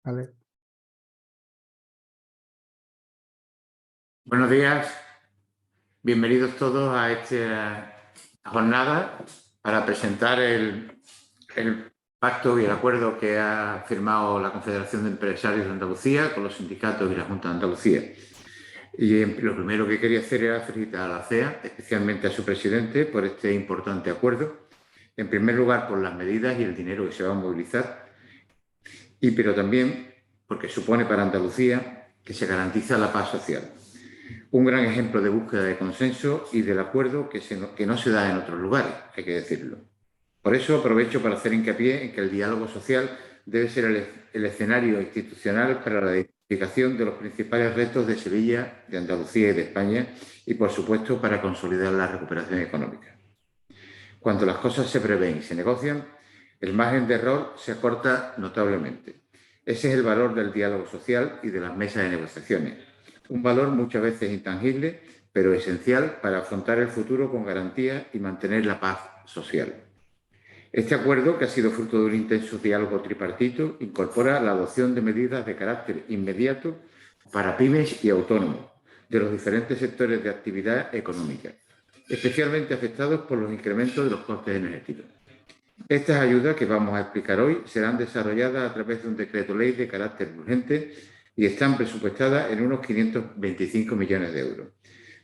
Vale. Buenos días, bienvenidos todos a esta jornada para presentar el pacto y el acuerdo que ha firmado la Confederación de Empresarios de Andalucía con los sindicatos y la Junta de Andalucía. Y lo primero que quería hacer era felicitar a la CEA, especialmente a su presidente, por este importante acuerdo. En primer lugar, por las medidas y el dinero que se va a movilizar, pero también porque supone para Andalucía que se garantiza la paz social. Un gran ejemplo de búsqueda de consenso y del acuerdo que no se da en otros lugares, hay que decirlo. Por eso aprovecho para hacer hincapié en que el diálogo social debe ser el escenario institucional para la identificación de los principales retos de Sevilla, de Andalucía y de España y, por supuesto, para consolidar la recuperación económica. Cuando las cosas se prevén y se negocian, el margen de error se acorta notablemente. Ese es el valor del diálogo social y de las mesas de negociaciones. Un valor muchas veces intangible, pero esencial para afrontar el futuro con garantía y mantener la paz social. Este acuerdo, que ha sido fruto de un intenso diálogo tripartito, incorpora la adopción de medidas de carácter inmediato para pymes y autónomos de los diferentes sectores de actividad económica, especialmente afectados por los incrementos de los costes energéticos. Estas ayudas que vamos a explicar hoy serán desarrolladas a través de un decreto ley de carácter urgente y están presupuestadas en unos 525 millones de euros.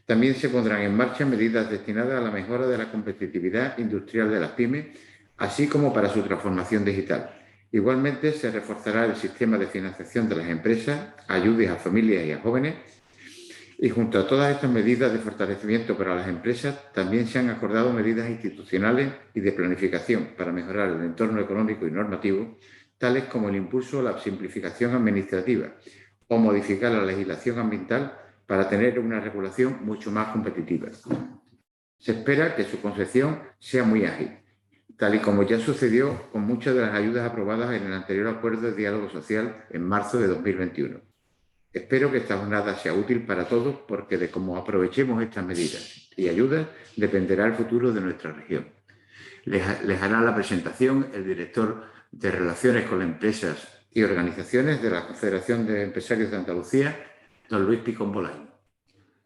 También se pondrán en marcha medidas destinadas a la mejora de la competitividad industrial de las pymes, así como para su transformación digital. Igualmente, se reforzará el sistema de financiación de las empresas, ayudas a familias y a jóvenes. Y junto a todas estas medidas de fortalecimiento para las empresas, también se han acordado medidas institucionales y de planificación para mejorar el entorno económico y normativo, tales como el impulso a la simplificación administrativa o modificar la legislación ambiental para tener una regulación mucho más competitiva. Se espera que su concepción sea muy ágil, tal y como ya sucedió con muchas de las ayudas aprobadas en el anterior acuerdo de diálogo social en marzo de 2021. Espero que esta jornada sea útil para todos porque de cómo aprovechemos estas medidas y ayudas dependerá el futuro de nuestra región. Les hará la presentación el director de Relaciones con las Empresas y Organizaciones de la Confederación de Empresarios de Andalucía, don Luis Picón Bolaño.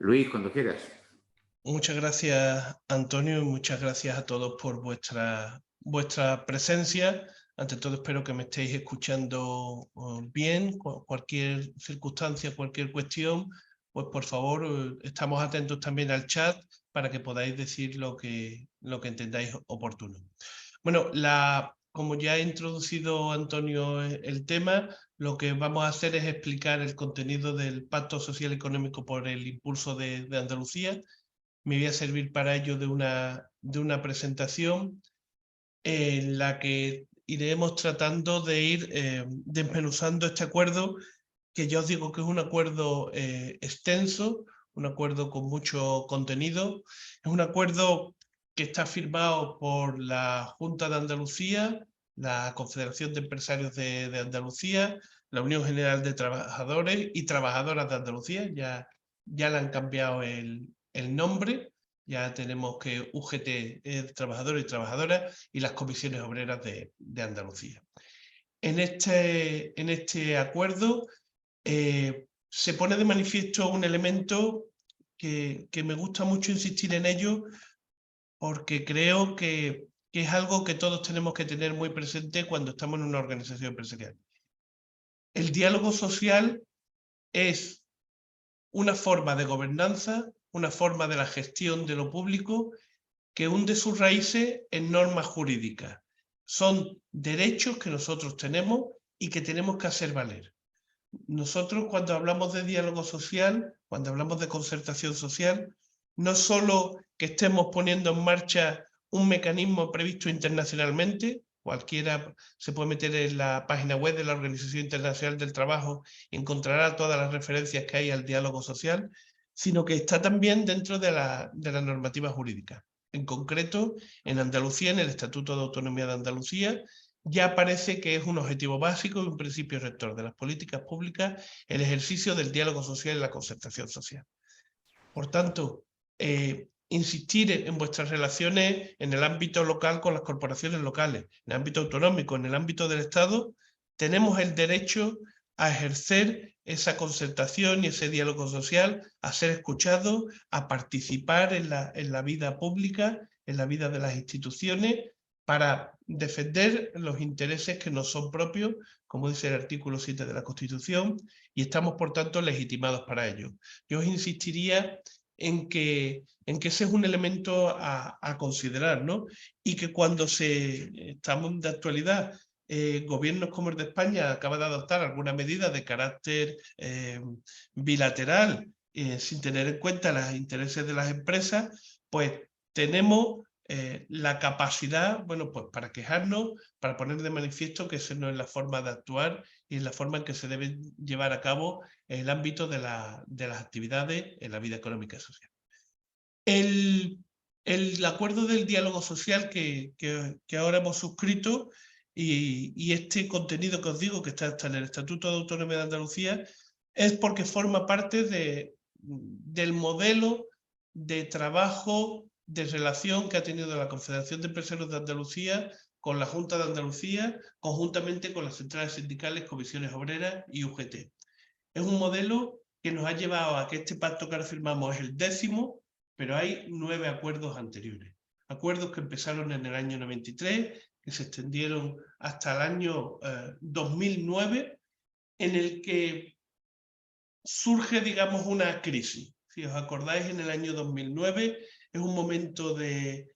Luis, cuando quieras. Muchas gracias, Antonio, y muchas gracias a todos por vuestra presencia. Ante todo, espero que me estéis escuchando bien. Cualquier circunstancia, cualquier cuestión, pues por favor, estamos atentos también al chat para que podáis decir lo que entendáis oportuno. Bueno, como ya ha introducido Antonio el tema, lo que vamos a hacer es explicar el contenido del Pacto Social y Económico por el Impulso de Andalucía. Me voy a servir para ello de una presentación en la que iremos tratando de ir desmenuzando este acuerdo, que ya os digo que es un acuerdo extenso, un acuerdo con mucho contenido. Es un acuerdo que está firmado por la Junta de Andalucía, la Confederación de Empresarios de Andalucía, la Unión General de Trabajadores y Trabajadoras de Andalucía, ya le han cambiado el nombre, ya tenemos que UGT es Trabajadores y Trabajadoras y las Comisiones Obreras de Andalucía. En este acuerdo se pone de manifiesto un elemento que me gusta mucho insistir en ello, porque creo que es algo que todos tenemos que tener muy presente cuando estamos en una organización empresarial. El diálogo social es una forma de gobernanza, una forma de la gestión de lo público que hunde sus raíces en normas jurídicas. Son derechos que nosotros tenemos y que tenemos que hacer valer. Nosotros, cuando hablamos de diálogo social, cuando hablamos de concertación social, no solo que estemos poniendo en marcha un mecanismo previsto internacionalmente, cualquiera se puede meter en la página web de la Organización Internacional del Trabajo y encontrará todas las referencias que hay al diálogo social, sino que está también dentro de la normativa jurídica. En concreto, en Andalucía, en el Estatuto de Autonomía de Andalucía, ya parece que es un objetivo básico y un principio rector de las políticas públicas el ejercicio del diálogo social y la concertación social. Por tanto, insistir en vuestras relaciones en el ámbito local con las corporaciones locales, en el ámbito autonómico, en el ámbito del Estado, tenemos el derecho a ejercer esa concertación y ese diálogo social, a ser escuchado, a participar en la vida pública, en la vida de las instituciones, para defender los intereses que nos son propios, como dice el artículo 7 de la Constitución, y estamos, por tanto, legitimados para ello. Yo os insistiría en que ese es un elemento a considerar, ¿no? Y que cuando estamos de actualidad, gobiernos como el de España acaba de adoptar alguna medida de carácter bilateral, sin tener en cuenta los intereses de las empresas, pues tenemos la capacidad, bueno, pues para quejarnos, para poner de manifiesto que esa no es la forma de actuar y es la forma en que se debe llevar a cabo el ámbito de las actividades en la vida económica y social. El acuerdo del diálogo social que ahora hemos suscrito y este contenido que os digo, que está en el Estatuto de Autonomía de Andalucía, es porque forma parte del modelo de trabajo, de relación que ha tenido la Confederación de Empresarios de Andalucía con la Junta de Andalucía, conjuntamente con las centrales sindicales, comisiones obreras y UGT. Es un modelo que nos ha llevado a que este pacto que ahora firmamos es el 10º, pero hay 9 acuerdos anteriores. Acuerdos que empezaron en el año 93, que se extendieron hasta el año 2009, en el que surge, digamos, una crisis. Si os acordáis, en el año 2009 es un momento de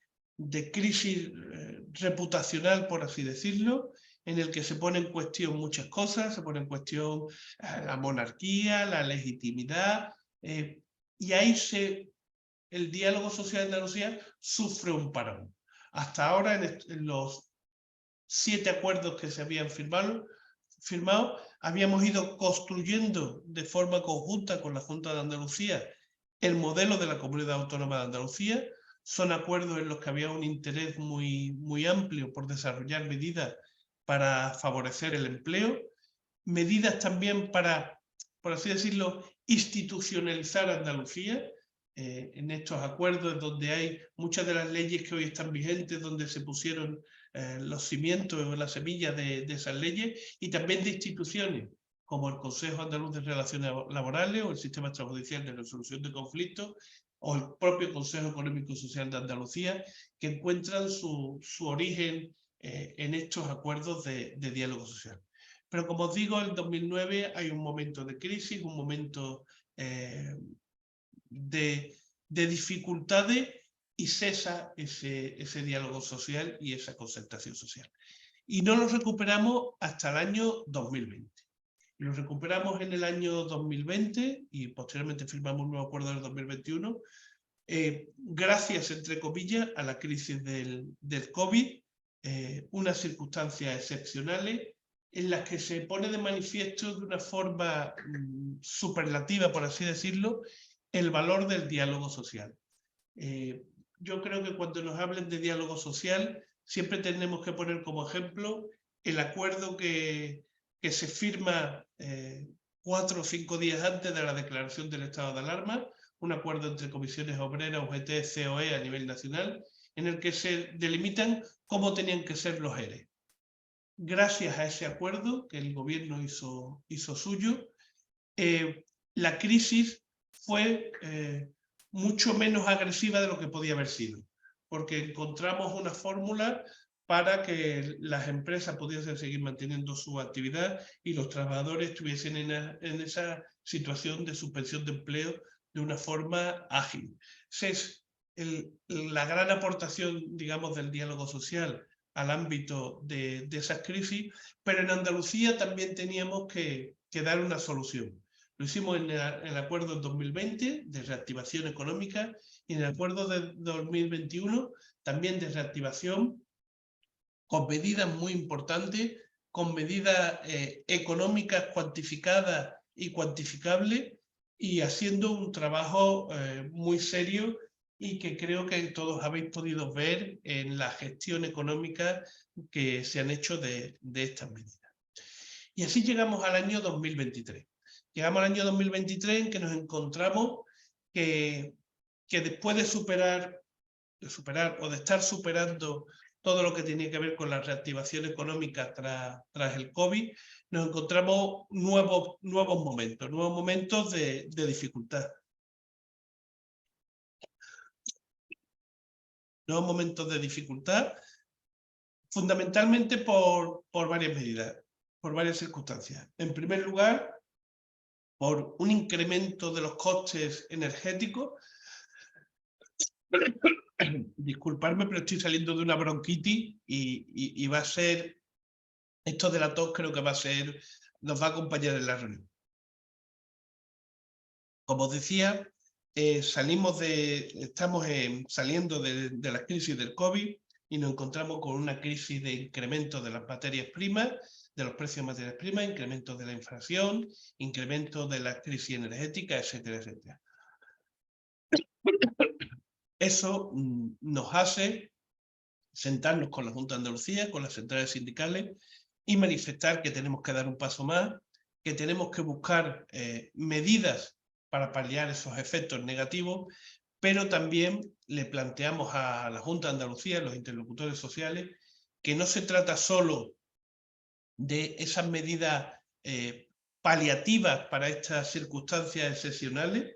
crisis reputacional, por así decirlo, en el que se pone en cuestión muchas cosas, se pone en cuestión la monarquía, la legitimidad, y ahí el diálogo social de Andalucía sufre un parón. Hasta ahora, en los 7 acuerdos que se habían firmado, habíamos ido construyendo de forma conjunta con la Junta de Andalucía el modelo de la Comunidad Autónoma de Andalucía. Son acuerdos en los que había un interés muy amplio por desarrollar medidas para favorecer el empleo, medidas también para, por así decirlo, institucionalizar Andalucía. En estos acuerdos donde hay muchas de las leyes que hoy están vigentes, donde se pusieron los cimientos o las semillas de esas leyes, y también de instituciones como el Consejo Andaluz de Relaciones Laborales o el Sistema Extrajudicial de Resolución de Conflictos o el propio Consejo Económico y Social de Andalucía, que encuentran su origen en estos acuerdos de diálogo social. Pero como os digo, en 2009 hay un momento de crisis, un momento de dificultades, y cesa ese diálogo social y esa concertación social. Y no lo recuperamos hasta el año 2020. Lo recuperamos en el año 2020 y posteriormente firmamos un nuevo acuerdo en el 2021, gracias, entre comillas, a la crisis del COVID, unas circunstancias excepcionales en las que se pone de manifiesto de una forma superlativa, por así decirlo, el valor del diálogo social. Yo creo que cuando nos hablen de diálogo social, siempre tenemos que poner como ejemplo el acuerdo que se firma 4 o 5 días antes de la declaración del estado de alarma, un acuerdo entre comisiones obreras, UGT, COE a nivel nacional, en el que se delimitan cómo tenían que ser los ERE. Gracias a ese acuerdo que el gobierno hizo suyo, la crisis fue mucho menos agresiva de lo que podía haber sido, porque encontramos una fórmula para que las empresas pudiesen seguir manteniendo su actividad y los trabajadores estuviesen en esa situación de suspensión de empleo de una forma ágil. Esa es la gran aportación, digamos, del diálogo social al ámbito de esas crisis, pero en Andalucía también teníamos que dar una solución. Lo hicimos en el acuerdo en 2020 de reactivación económica y en el acuerdo de 2021 también de reactivación, con medidas muy importantes, con medidas económicas cuantificadas y cuantificables, y haciendo un trabajo muy serio y que creo que todos habéis podido ver en la gestión económica que se han hecho de estas medidas. Y así llegamos al año 2023. Llegamos al año 2023 en que nos encontramos que después de superar o de estar superando todo lo que tenía que ver con la reactivación económica tras el COVID, nos encontramos nuevos momentos de dificultad. Nuevos momentos de dificultad, fundamentalmente por varias medidas, por varias circunstancias. En primer lugar, por un incremento de los costes energéticos. Disculparme, pero estoy saliendo de una bronquitis y va a ser, esto de la tos creo que nos va a acompañar en la reunión. Como os decía, estamos saliendo de la crisis del COVID y nos encontramos con una crisis de incremento de las materias primas, de los precios de materias primas, incremento de la inflación, incremento de la crisis energética, etcétera, etcétera. Eso nos hace sentarnos con la Junta de Andalucía, con las centrales sindicales y manifestar que tenemos que dar un paso más, que tenemos que buscar medidas para paliar esos efectos negativos, pero también le planteamos a la Junta de Andalucía, a los interlocutores sociales, que no se trata solo de esas medidas paliativas para estas circunstancias excepcionales,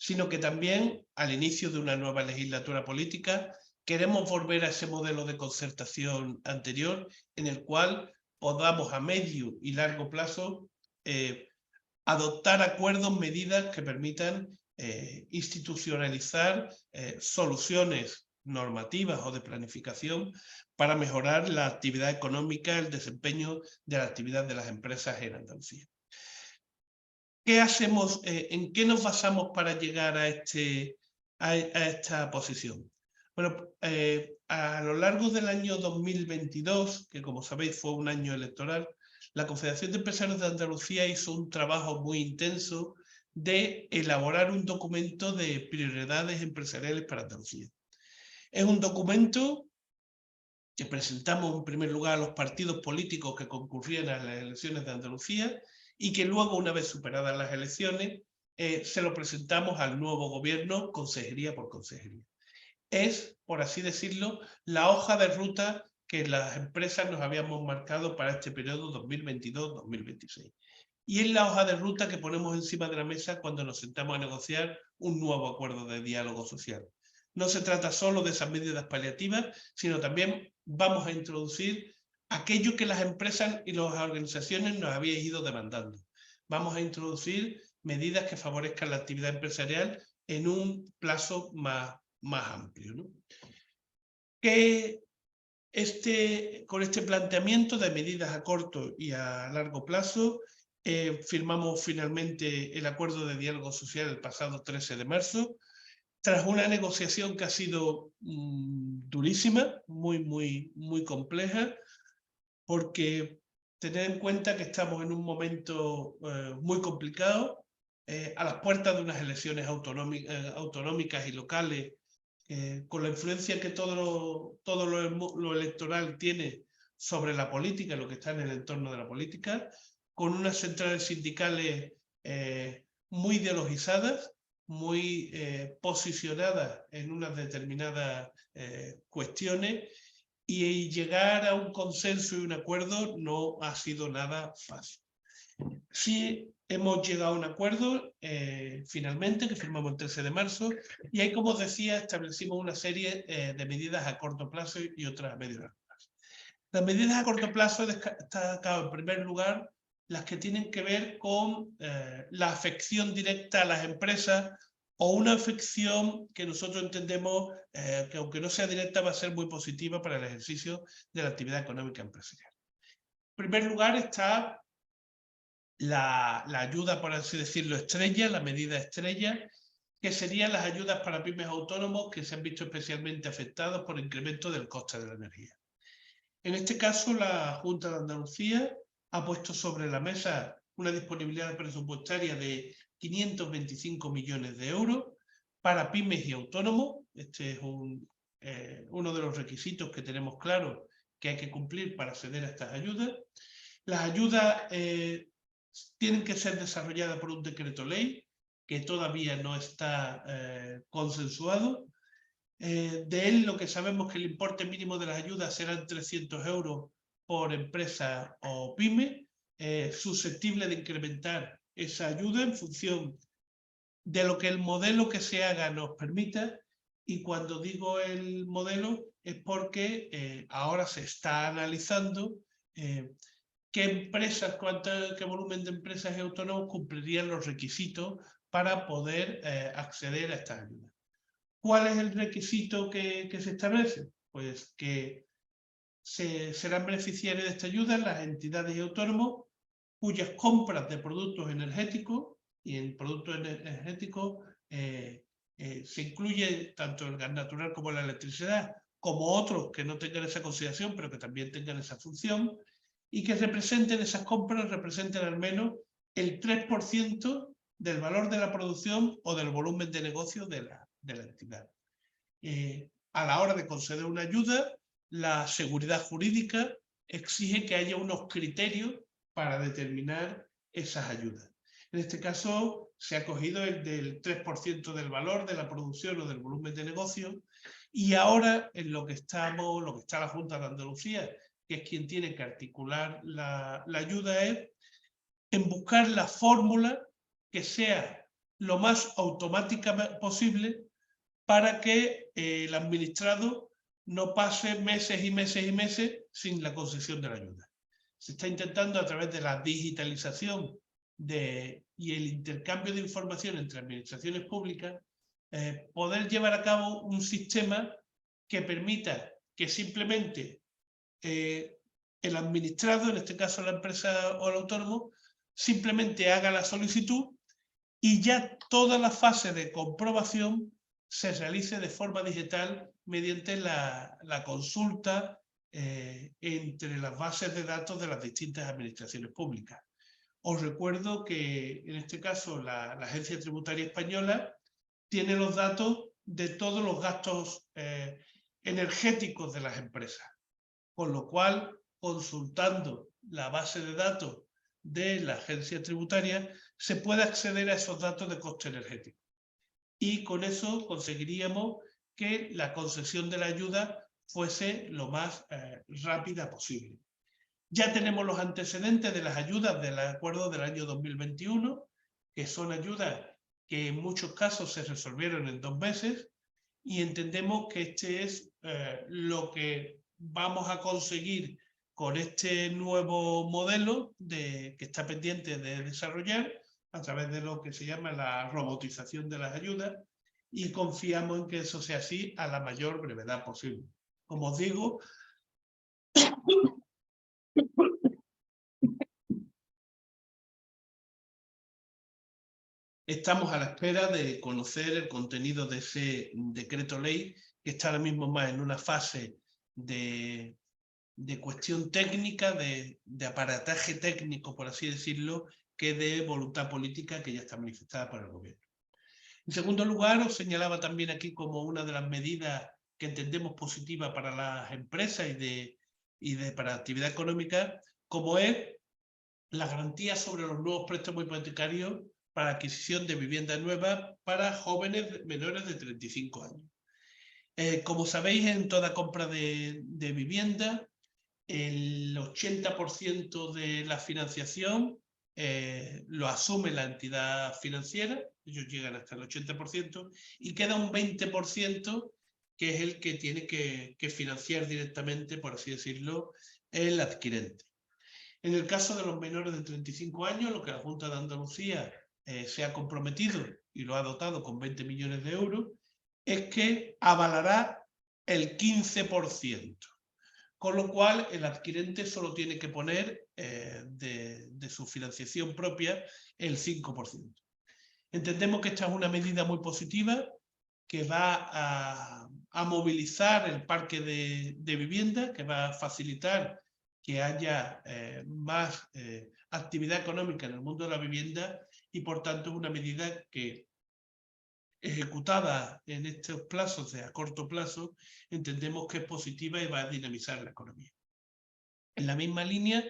sino que también al inicio de una nueva legislatura política queremos volver a ese modelo de concertación anterior en el cual podamos a medio y largo plazo adoptar acuerdos, medidas que permitan institucionalizar soluciones normativas o de planificación para mejorar la actividad económica, el desempeño de la actividad de las empresas en Andalucía. ¿Qué hacemos? ¿En qué nos basamos para llegar a esta posición? Bueno, a lo largo del año 2022, que como sabéis fue un año electoral, la Confederación de Empresarios de Andalucía hizo un trabajo muy intenso de elaborar un documento de prioridades empresariales para Andalucía. Es un documento que presentamos en primer lugar a los partidos políticos que concurrían a las elecciones de Andalucía y que luego, una vez superadas las elecciones, se lo presentamos al nuevo gobierno, consejería por consejería. Es, por así decirlo, la hoja de ruta que las empresas nos habíamos marcado para este periodo 2022-2026. Y es la hoja de ruta que ponemos encima de la mesa cuando nos sentamos a negociar un nuevo acuerdo de diálogo social. No se trata solo de esas medidas paliativas, sino también vamos a introducir aquello que las empresas y las organizaciones nos habían ido demandando. Vamos a introducir medidas que favorezcan la actividad empresarial en un plazo más amplio, ¿no? Con este planteamiento de medidas a corto y a largo plazo, firmamos finalmente el acuerdo de diálogo social el pasado 13 de marzo, tras una negociación que ha sido durísima, muy compleja, porque tened en cuenta que estamos en un momento muy complicado, a las puertas de unas elecciones autonómicas y locales, con la influencia que todo lo electoral tiene sobre la política, lo que está en el entorno de la política, con unas centrales sindicales muy ideologizadas, muy posicionadas en unas determinadas cuestiones, y llegar a un consenso y un acuerdo no ha sido nada fácil. Sí hemos llegado a un acuerdo finalmente, que firmamos el 13 de marzo, y ahí, como os decía, establecimos una serie de medidas a corto plazo y otras a medio largo plazo. Las medidas a corto plazo he destacado en primer lugar las que tienen que ver con la afección directa a las empresas, o una afección que nosotros entendemos que, aunque no sea directa, va a ser muy positiva para el ejercicio de la actividad económica empresarial. En primer lugar está la ayuda, por así decirlo, estrella, la medida estrella, que serían las ayudas para pymes autónomos que se han visto especialmente afectados por el incremento del coste de la energía. En este caso, la Junta de Andalucía ha puesto sobre la mesa una disponibilidad presupuestaria de 525 millones de euros para pymes y autónomos. Este es uno de los requisitos que tenemos claro que hay que cumplir para acceder a estas ayudas. Las ayudas tienen que ser desarrolladas por un decreto ley que todavía no está consensuado, De él lo que sabemos que el importe mínimo de las ayudas serán 300 euros por empresa o pyme, susceptible de incrementar esa ayuda en función de lo que el modelo que se haga nos permita. Y cuando digo el modelo es porque ahora se está analizando qué empresas, qué volumen de empresas y autónomos cumplirían los requisitos para poder acceder a estas ayudas. ¿Cuál es el requisito que se establece? Pues que serán beneficiarios de esta ayuda las entidades y autónomos cuyas compras de productos energéticos, y en productos energéticos se incluye tanto el gas natural como la electricidad, como otros que no tengan esa consideración, pero que también tengan esa función, y que representen esas compras, representen al menos el 3% del valor de la producción o del volumen de negocio de la entidad. A la hora de conceder una ayuda, la seguridad jurídica exige que haya unos criterios para determinar esas ayudas. En este caso, se ha cogido el del 3% del valor de la producción o del volumen de negocio, y ahora en lo que está la Junta de Andalucía, que es quien tiene que articular la ayuda, es en buscar la fórmula que sea lo más automática posible para que el administrado no pase meses y meses y meses sin la concesión de la ayuda. Se está intentando, a través de la digitalización y el intercambio de información entre administraciones públicas, poder llevar a cabo un sistema que permita que simplemente el administrado, en este caso la empresa o el autónomo, simplemente haga la solicitud y ya toda la fase de comprobación se realice de forma digital mediante la consulta entre las bases de datos de las distintas administraciones públicas. Os recuerdo que en este caso la Agencia Tributaria Española tiene los datos de todos los gastos energéticos de las empresas, con lo cual, consultando la base de datos de la agencia tributaria, se puede acceder a esos datos de coste energético. Y con eso conseguiríamos que la concesión de la ayuda fuese lo más rápida posible. Ya tenemos los antecedentes de las ayudas del acuerdo del año 2021, que son ayudas que en muchos casos se resolvieron en 2 meses, y entendemos que este es lo que vamos a conseguir con este nuevo modelo que está pendiente de desarrollar a través de lo que se llama la robotización de las ayudas, y confiamos en que eso sea así a la mayor brevedad posible. Como os digo, estamos a la espera de conocer el contenido de ese decreto ley, que está ahora mismo más en una fase de cuestión técnica, de aparataje técnico, por así decirlo, que de voluntad política que ya está manifestada por el gobierno. En segundo lugar, os señalaba también aquí como una de las medidas que entendemos positiva para las empresas para la actividad económica, como es la garantía sobre los nuevos préstamos hipotecarios para adquisición de vivienda nueva para jóvenes menores de 35 años. Como sabéis, en toda compra de vivienda, el 80% de la financiación lo asume la entidad financiera, ellos llegan hasta el 80%, y queda un 20% que es el que tiene que financiar directamente, por así decirlo, el adquirente. En el caso de los menores de 35 años, lo que la Junta de Andalucía se ha comprometido y lo ha dotado con 20 millones de euros, es que avalará el 15%. Con lo cual, el adquirente solo tiene que poner de su financiación propia el 5%. Entendemos que esta es una medida muy positiva que va a movilizar el parque de vivienda, que va a facilitar que haya más actividad económica en el mundo de la vivienda, y por tanto es una medida que, ejecutada en estos plazos a corto plazo, entendemos que es positiva y va a dinamizar la economía. En la misma línea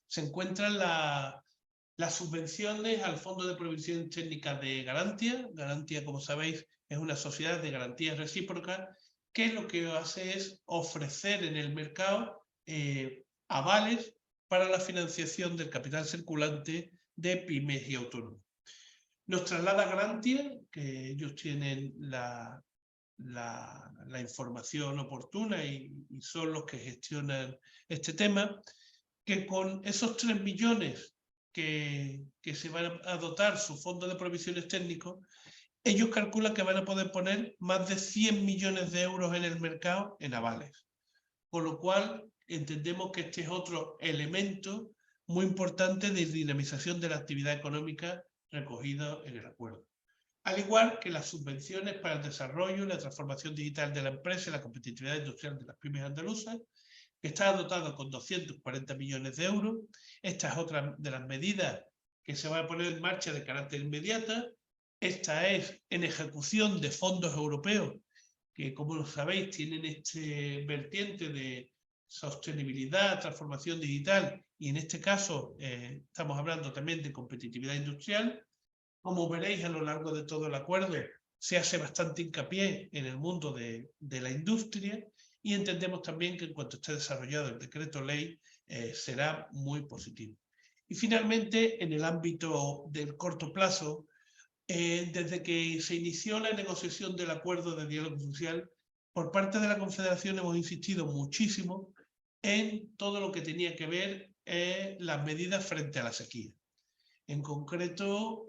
se encuentran las subvenciones al Fondo de Provisiones Técnicas de Garantía. Garantía, como sabéis, es una sociedad de garantías recíprocas que lo que hace es ofrecer en el mercado avales para la financiación del capital circulante de pymes y autónomos. Nos traslada Grantia, que ellos tienen la información oportuna y son los que gestionan este tema, que con esos 3 millones que se van a dotar su fondo de provisiones técnicos, ellos calculan que van a poder poner más de 100 millones de euros en el mercado en avales. Con lo cual, entendemos que este es otro elemento muy importante de dinamización de la actividad económica recogido en el acuerdo. Al igual que las subvenciones para el desarrollo y la transformación digital de la empresa y la competitividad industrial de las pymes andaluzas, que está dotado con 240 millones de euros. Esta es otra de las medidas que se va a poner en marcha de carácter inmediata. Esta es en ejecución de fondos europeos, que como sabéis tienen este vertiente de sostenibilidad, transformación digital, y en este caso estamos hablando también de competitividad industrial. Como veréis a lo largo de todo el acuerdo, se hace bastante hincapié en el mundo de la industria y entendemos también que en cuanto esté desarrollado el decreto ley será muy positivo. Y finalmente, en el ámbito del corto plazo, desde que se inició la negociación del acuerdo de diálogo social, por parte de la Confederación hemos insistido muchísimo en todo lo que tenía que ver las medidas frente a la sequía. En concreto,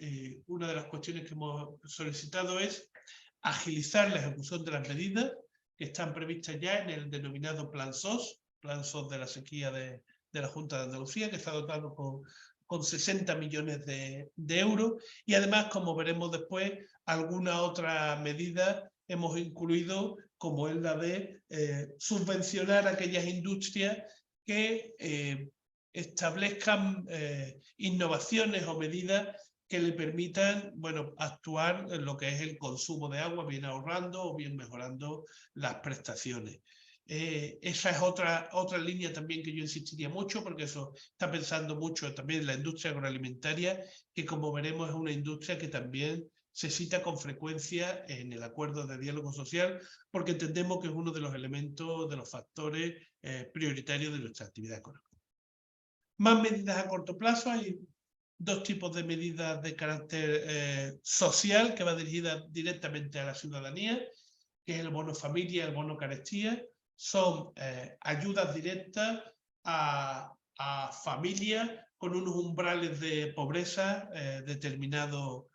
una de las cuestiones que hemos solicitado es agilizar la ejecución de las medidas que están previstas ya en el denominado Plan SOS de la sequía de la Junta de Andalucía, que está dotado con 60 millones de euros, y además, como veremos después, alguna otra medida hemos incluido, como es la de subvencionar a aquellas industrias que establezcan innovaciones o medidas que le permitan, bueno, actuar en lo que es el consumo de agua, bien ahorrando o bien mejorando las prestaciones. Esa es otra línea también que yo insistiría mucho, porque eso está pensando mucho también en la industria agroalimentaria, que como veremos es una industria que también se cita con frecuencia en el acuerdo de diálogo social, porque entendemos que es uno de los elementos, de los factores prioritarios de nuestra actividad económica. Más medidas a corto plazo, hay dos tipos de medidas de carácter social que va dirigida directamente a la ciudadanía, que es el bono familia y el bono carestía. Son ayudas directas a familias con unos umbrales de pobreza determinados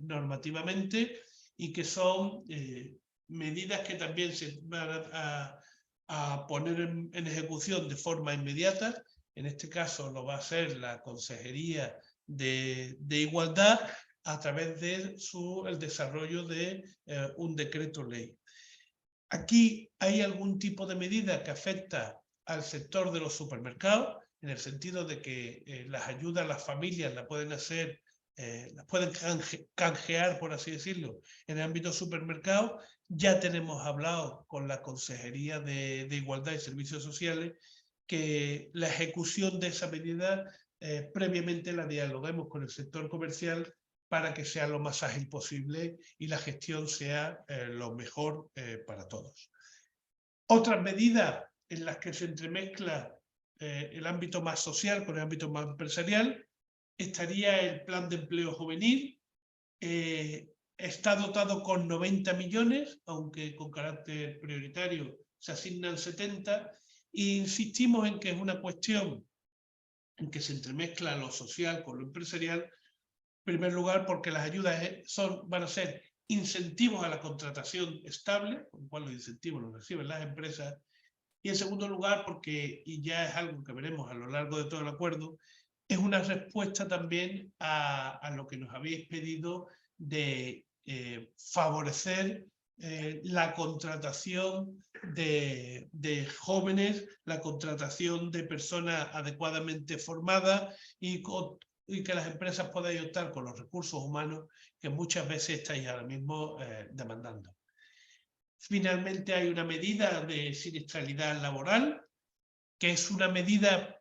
normativamente, y que son medidas que también se van a poner en ejecución de forma inmediata. En este caso lo va a hacer la Consejería de Igualdad a través de el desarrollo de un decreto ley. Aquí hay algún tipo de medida que afecta al sector de los supermercados, en el sentido de que las ayudas a las familias las pueden hacer, las pueden canjear, por así decirlo, en el ámbito supermercado. Ya tenemos hablado con la Consejería de Igualdad y Servicios Sociales que la ejecución de esa medida previamente la dialoguemos con el sector comercial para que sea lo más ágil posible y la gestión sea lo mejor para todos. Otras medidas en las que se entremezcla el ámbito más social con el ámbito más empresarial estaría el Plan de Empleo Juvenil. Está dotado con 90 millones, aunque con carácter prioritario se asignan 70, e insistimos en que es una cuestión en que se entremezcla lo social con lo empresarial, en primer lugar porque las ayudas van a ser incentivos a la contratación estable, con lo cual los incentivos los reciben las empresas, y en segundo lugar porque, y ya es algo que veremos a lo largo de todo el acuerdo, es una respuesta también a lo que nos habéis pedido de favorecer la contratación de jóvenes, la contratación de personas adecuadamente formadas y que las empresas puedan optar con los recursos humanos que muchas veces estáis ahora mismo demandando. Finalmente hay una medida de siniestralidad laboral, que es una medida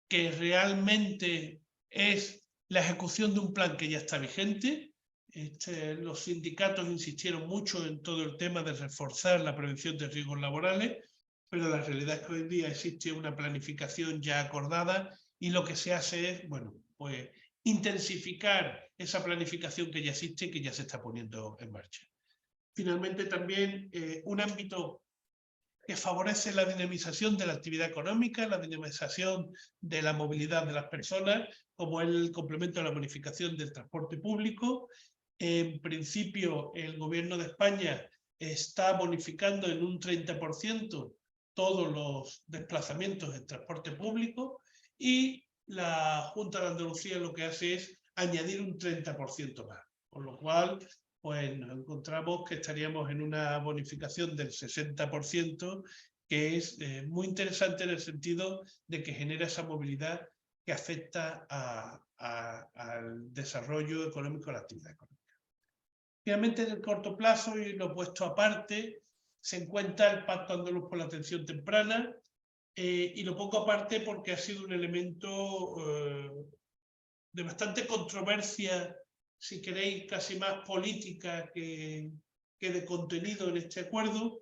que realmente es la ejecución de un plan que ya está vigente. los sindicatos insistieron mucho en todo el tema de reforzar la prevención de riesgos laborales, pero la realidad es que hoy en día existe una planificación ya acordada y lo que se hace es, bueno, pues intensificar esa planificación que ya existe y que ya se está poniendo en marcha. Finalmente, también un ámbito que favorece la dinamización de la actividad económica, la dinamización de la movilidad de las personas, como el complemento de la bonificación del transporte público. En principio, el Gobierno de España está bonificando en un 30% todos los desplazamientos en transporte público y la Junta de Andalucía lo que hace es añadir un 30% más, con lo cual pues nos encontramos que estaríamos en una bonificación del 60%, que es muy interesante en el sentido de que genera esa movilidad que afecta al desarrollo económico de la actividad económica. Finalmente, en el corto plazo, y lo he puesto aparte, se encuentra el Pacto Andaluz por la Atención Temprana, y lo pongo aparte porque ha sido un elemento de bastante controversia, si queréis, casi más política que de contenido en este acuerdo.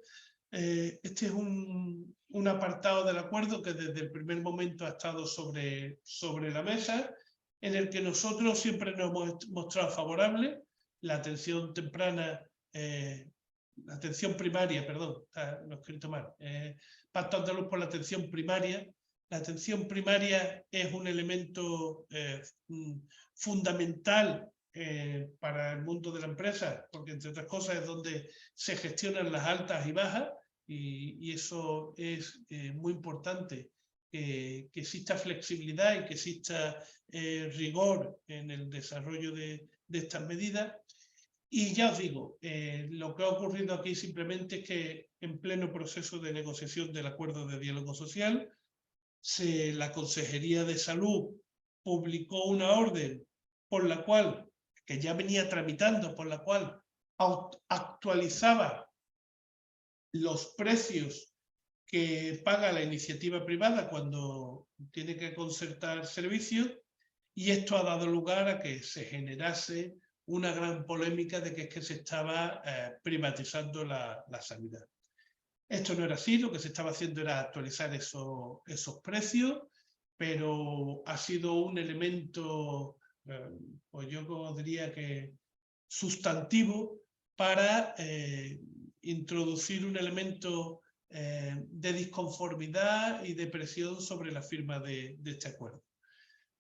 Este es un apartado del acuerdo que desde el primer momento ha estado sobre la mesa, en el que nosotros siempre nos hemos mostrado favorables. La atención temprana, la atención primaria, perdón, lo he escrito mal, Pacto Andaluz por la Atención Primaria. La atención primaria es un elemento fundamental para el mundo de la empresa, porque entre otras cosas es donde se gestionan las altas y bajas, y eso es muy importante, que exista flexibilidad y que exista rigor en el desarrollo de estas medidas. Y ya os digo, lo que ha ocurrido aquí simplemente es que en pleno proceso de negociación del acuerdo de diálogo social, la Consejería de Salud publicó una orden por la cual, que ya venía tramitando, por la cual actualizaba los precios que paga la iniciativa privada cuando tiene que concertar servicios, y esto ha dado lugar a que se generase una gran polémica de que es que se estaba privatizando la sanidad. Esto no era así, lo que se estaba haciendo era actualizar esos precios, pero ha sido un elemento, pues yo diría que sustantivo, para introducir un elemento de disconformidad y de presión sobre la firma de este acuerdo.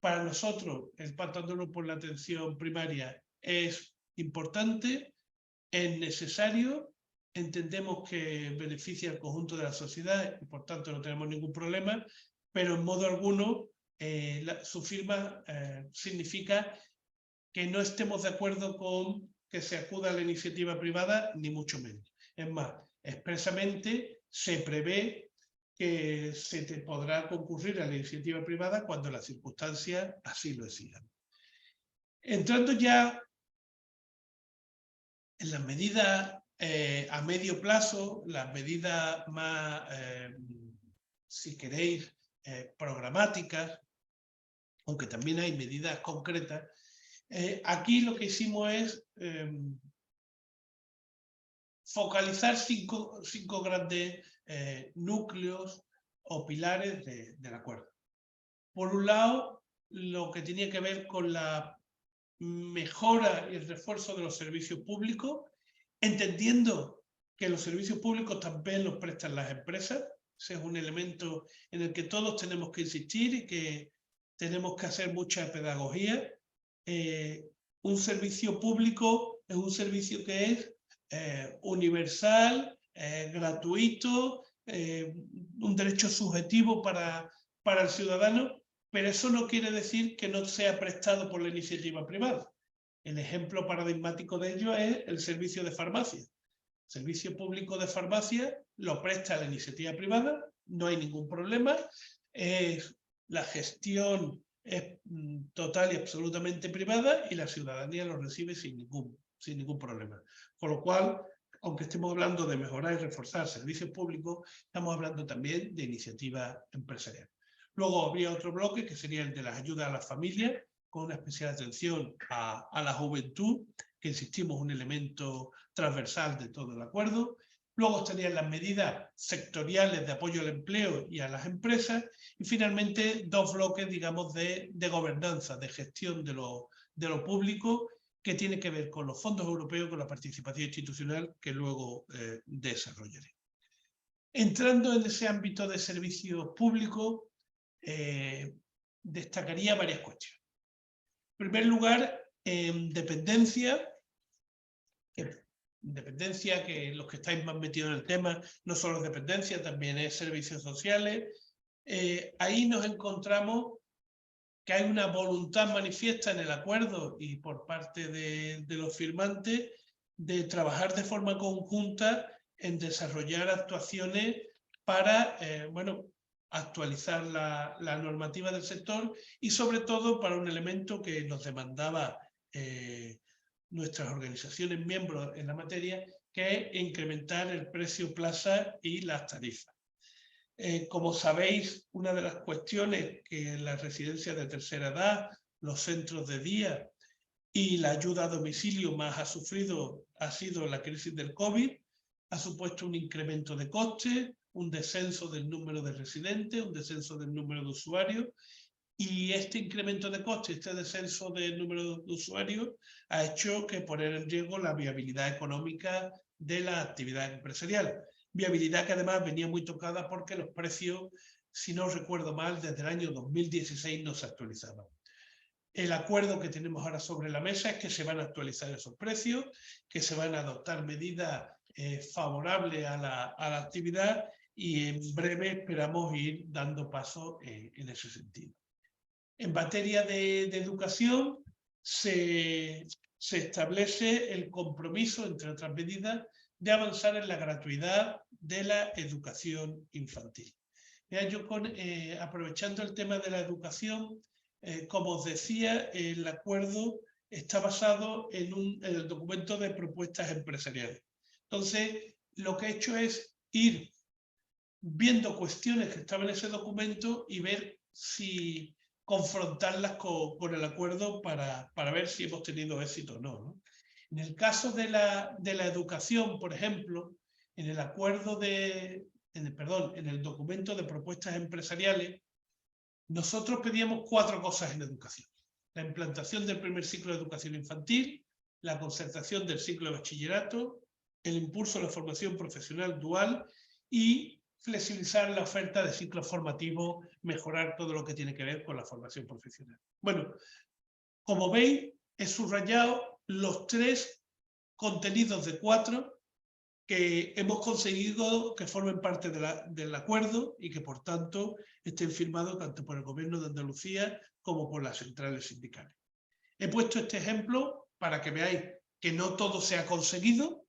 Para nosotros, el Pacto Andaluz por la Atención Primaria es importante, es necesario, entendemos que beneficia al conjunto de la sociedad y por tanto no tenemos ningún problema, pero en modo alguno su firma significa que no estemos de acuerdo con que se acuda a la iniciativa privada, ni mucho menos. Es más, expresamente se prevé que se te podrá concurrir a la iniciativa privada cuando las circunstancias así lo exijan. Entrando ya en las medidas a medio plazo, las medidas más, si queréis, programáticas, aunque también hay medidas concretas, aquí lo que hicimos es focalizar cinco grandes núcleos o pilares del acuerdo. Por un lado, lo que tenía que ver con la mejora y el refuerzo de los servicios públicos, entendiendo que los servicios públicos también los prestan las empresas. Ese es un elemento en el que todos tenemos que insistir y que tenemos que hacer mucha pedagogía. Un servicio público es un servicio que es universal, gratuito, un derecho subjetivo para el ciudadano, pero eso no quiere decir que no sea prestado por la iniciativa privada. El ejemplo paradigmático de ello es el servicio de farmacia. El servicio público de farmacia lo presta la iniciativa privada, no hay ningún problema, la gestión es total y absolutamente privada y la ciudadanía lo recibe sin ningún problema. Con lo cual, aunque estemos hablando de mejorar y reforzar servicios públicos, estamos hablando también de iniciativa empresarial. Luego habría otro bloque que sería el de las ayudas a las familias, con una especial atención a la juventud, que insistimos, un elemento transversal de todo el acuerdo. Luego estarían las medidas sectoriales de apoyo al empleo y a las empresas. Y finalmente, dos bloques, digamos, de gobernanza, de gestión de lo público, que tiene que ver con los fondos europeos, con la participación institucional, que luego desarrollaré. Entrando en ese ámbito de servicios públicos, destacaría varias cuestiones. En primer lugar, dependencia, que los que estáis más metidos en el tema, no solo es dependencia, también es servicios sociales. Ahí nos encontramos que hay una voluntad manifiesta en el acuerdo y por parte de los firmantes de trabajar de forma conjunta en desarrollar actuaciones para actualizar la normativa del sector y sobre todo para un elemento que nos demandaba nuestras organizaciones miembros en la materia, que es incrementar el precio plaza y las tarifas. Como sabéis, una de las cuestiones que las residencias de tercera edad, los centros de día y la ayuda a domicilio más ha sufrido ha sido la crisis del COVID. Ha supuesto un incremento de costes, un descenso del número de residentes, un descenso del número de usuarios, y este incremento de costes, este descenso del número de usuarios ha hecho que poner en riesgo la viabilidad económica de la actividad empresarial. Viabilidad que además venía muy tocada porque los precios, si no recuerdo mal, desde el año 2016 no se actualizaban. El acuerdo que tenemos ahora sobre la mesa es que se van a actualizar esos precios, que se van a adoptar medidas favorables a la actividad y en breve esperamos ir dando paso en ese sentido. En materia de educación se establece el compromiso, entre otras medidas, de avanzar en la gratuidad de la educación infantil. Yo aprovechando el tema de la educación, como os decía, el acuerdo está basado en el documento de propuestas empresariales. Entonces, lo que he hecho es ir viendo cuestiones que estaban en ese documento y ver si confrontarlas con el acuerdo para ver si hemos tenido éxito o no, ¿no? En el caso de la educación, por ejemplo, en el acuerdo en el documento de propuestas empresariales, nosotros pedíamos 4 cosas en educación: la implantación del primer ciclo de educación infantil, la concertación del ciclo de bachillerato, el impulso de la formación profesional dual y flexibilizar la oferta de ciclos formativos, mejorar todo lo que tiene que ver con la formación profesional. Bueno, como veis, he subrayado los 3 contenidos de 4 que hemos conseguido que formen parte del acuerdo y que, por tanto, estén firmados tanto por el Gobierno de Andalucía como por las centrales sindicales. He puesto este ejemplo para que veáis que no todo se ha conseguido,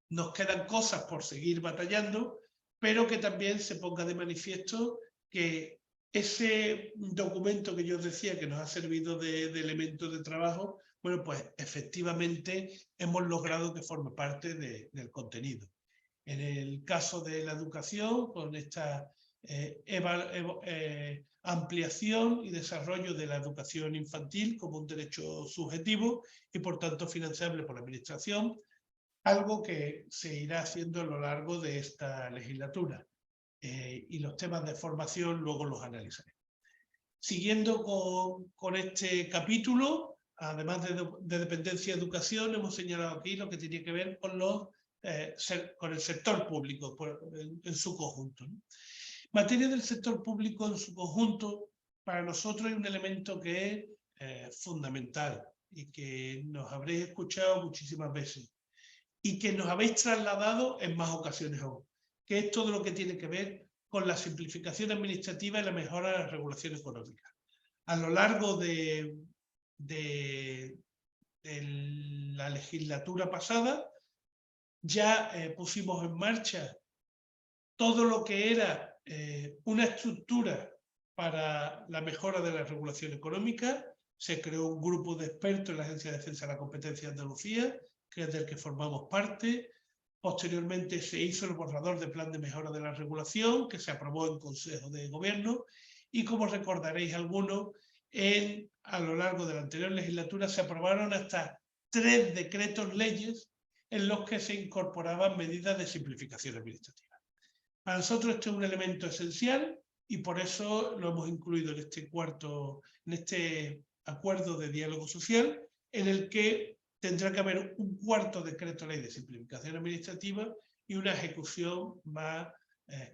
nos quedan cosas por seguir batallando, pero que también se ponga de manifiesto que ese documento que yo os decía que nos ha servido de elemento de trabajo, bueno, pues efectivamente hemos logrado que forme parte del contenido. En el caso de la educación, con esta ampliación y desarrollo de la educación infantil como un derecho subjetivo y por tanto financiable por la Administración, algo que se irá haciendo a lo largo de esta legislatura. Y los temas de formación luego los analizaré. Siguiendo con este capítulo, además de dependencia y educación, hemos señalado aquí lo que tiene que ver con el sector público en su conjunto, ¿no? Materia del sector público en su conjunto, para nosotros hay un elemento que es fundamental y que nos habréis escuchado muchísimas veces y que nos habéis trasladado en más ocasiones aún, que es todo lo que tiene que ver con la simplificación administrativa y la mejora de la regulación económica. A lo largo de la legislatura pasada ya pusimos en marcha todo lo que era una estructura para la mejora de la regulación económica. Se creó un grupo de expertos en la Agencia de Defensa de la Competencia de Andalucía, que es del que formamos parte. Posteriormente se hizo el borrador de plan de mejora de la regulación, que se aprobó en Consejo de Gobierno, y como recordaréis algunos, a lo largo de la anterior legislatura se aprobaron hasta 3 decretos leyes en los que se incorporaban medidas de simplificación administrativa. Para nosotros este es un elemento esencial y por eso lo hemos incluido en este acuerdo de diálogo social, en el que tendrá que haber un cuarto decreto ley de simplificación administrativa y una ejecución más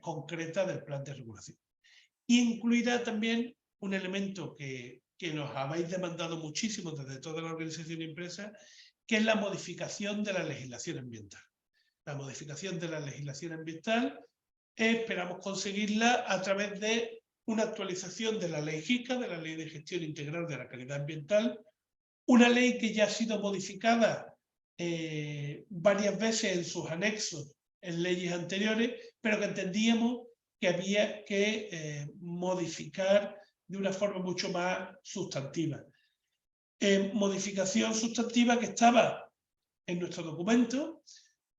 concreta del plan de regulación. Y incluirá también un elemento que nos habéis demandado muchísimo desde toda la organización y empresa, que es la modificación de la legislación ambiental. La modificación de la legislación ambiental esperamos conseguirla a través de una actualización de la ley JICA, de la Ley de Gestión Integral de la Calidad Ambiental, una ley que ya ha sido modificada varias veces en sus anexos en leyes anteriores, pero que entendíamos que había que modificar de una forma mucho más sustantiva. Modificación sustantiva que estaba en nuestro documento.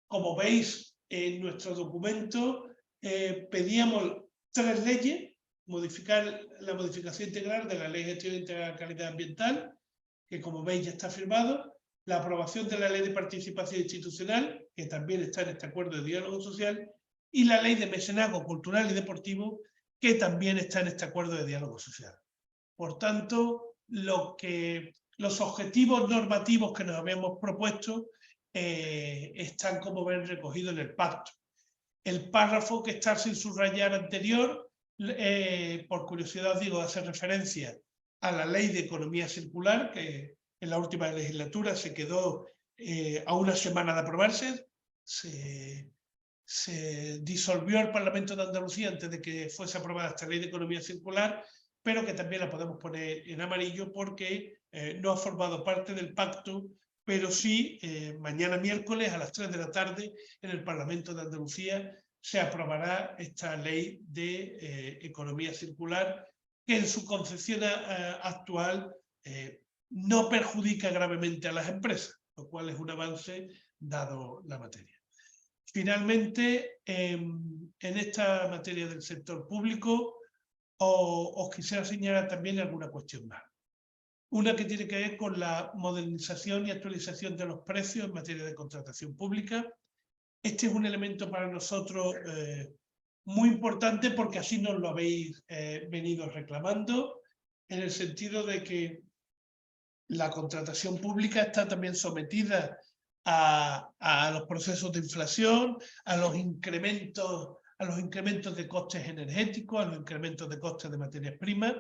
Como veis, en nuestro documento pedíamos 3 leyes: la modificación integral de la Ley de Gestión Integral de Calidad Ambiental, que como veis ya está firmado, la aprobación de la Ley de Participación Institucional, que también está en este acuerdo de diálogo social, y la Ley de Mecenazgo Cultural y Deportivo, que también está en este acuerdo de diálogo social. Por tanto, los objetivos normativos que nos habíamos propuesto están, como ven, recogidos en el pacto. El párrafo que está sin subrayar anterior, por curiosidad os digo, hace referencia a la Ley de Economía Circular, que en la última legislatura se quedó a una semana de aprobarse. Se disolvió el Parlamento de Andalucía antes de que fuese aprobada esta Ley de Economía Circular, pero que también la podemos poner en amarillo porque no ha formado parte del pacto, pero sí mañana miércoles a las 3 de la tarde en el Parlamento de Andalucía se aprobará esta Ley de Economía Circular, que en su concepción actual no perjudica gravemente a las empresas, lo cual es un avance dado la materia. Finalmente, en esta materia del sector público, os quisiera señalar también alguna cuestión más. Una que tiene que ver con la modernización y actualización de los precios en materia de contratación pública. Este es un elemento para nosotros muy importante porque así nos lo habéis venido reclamando, en el sentido de que la contratación pública está también sometida a los procesos de inflación, a los incrementos de costes energéticos, a los incrementos de costes de materias primas.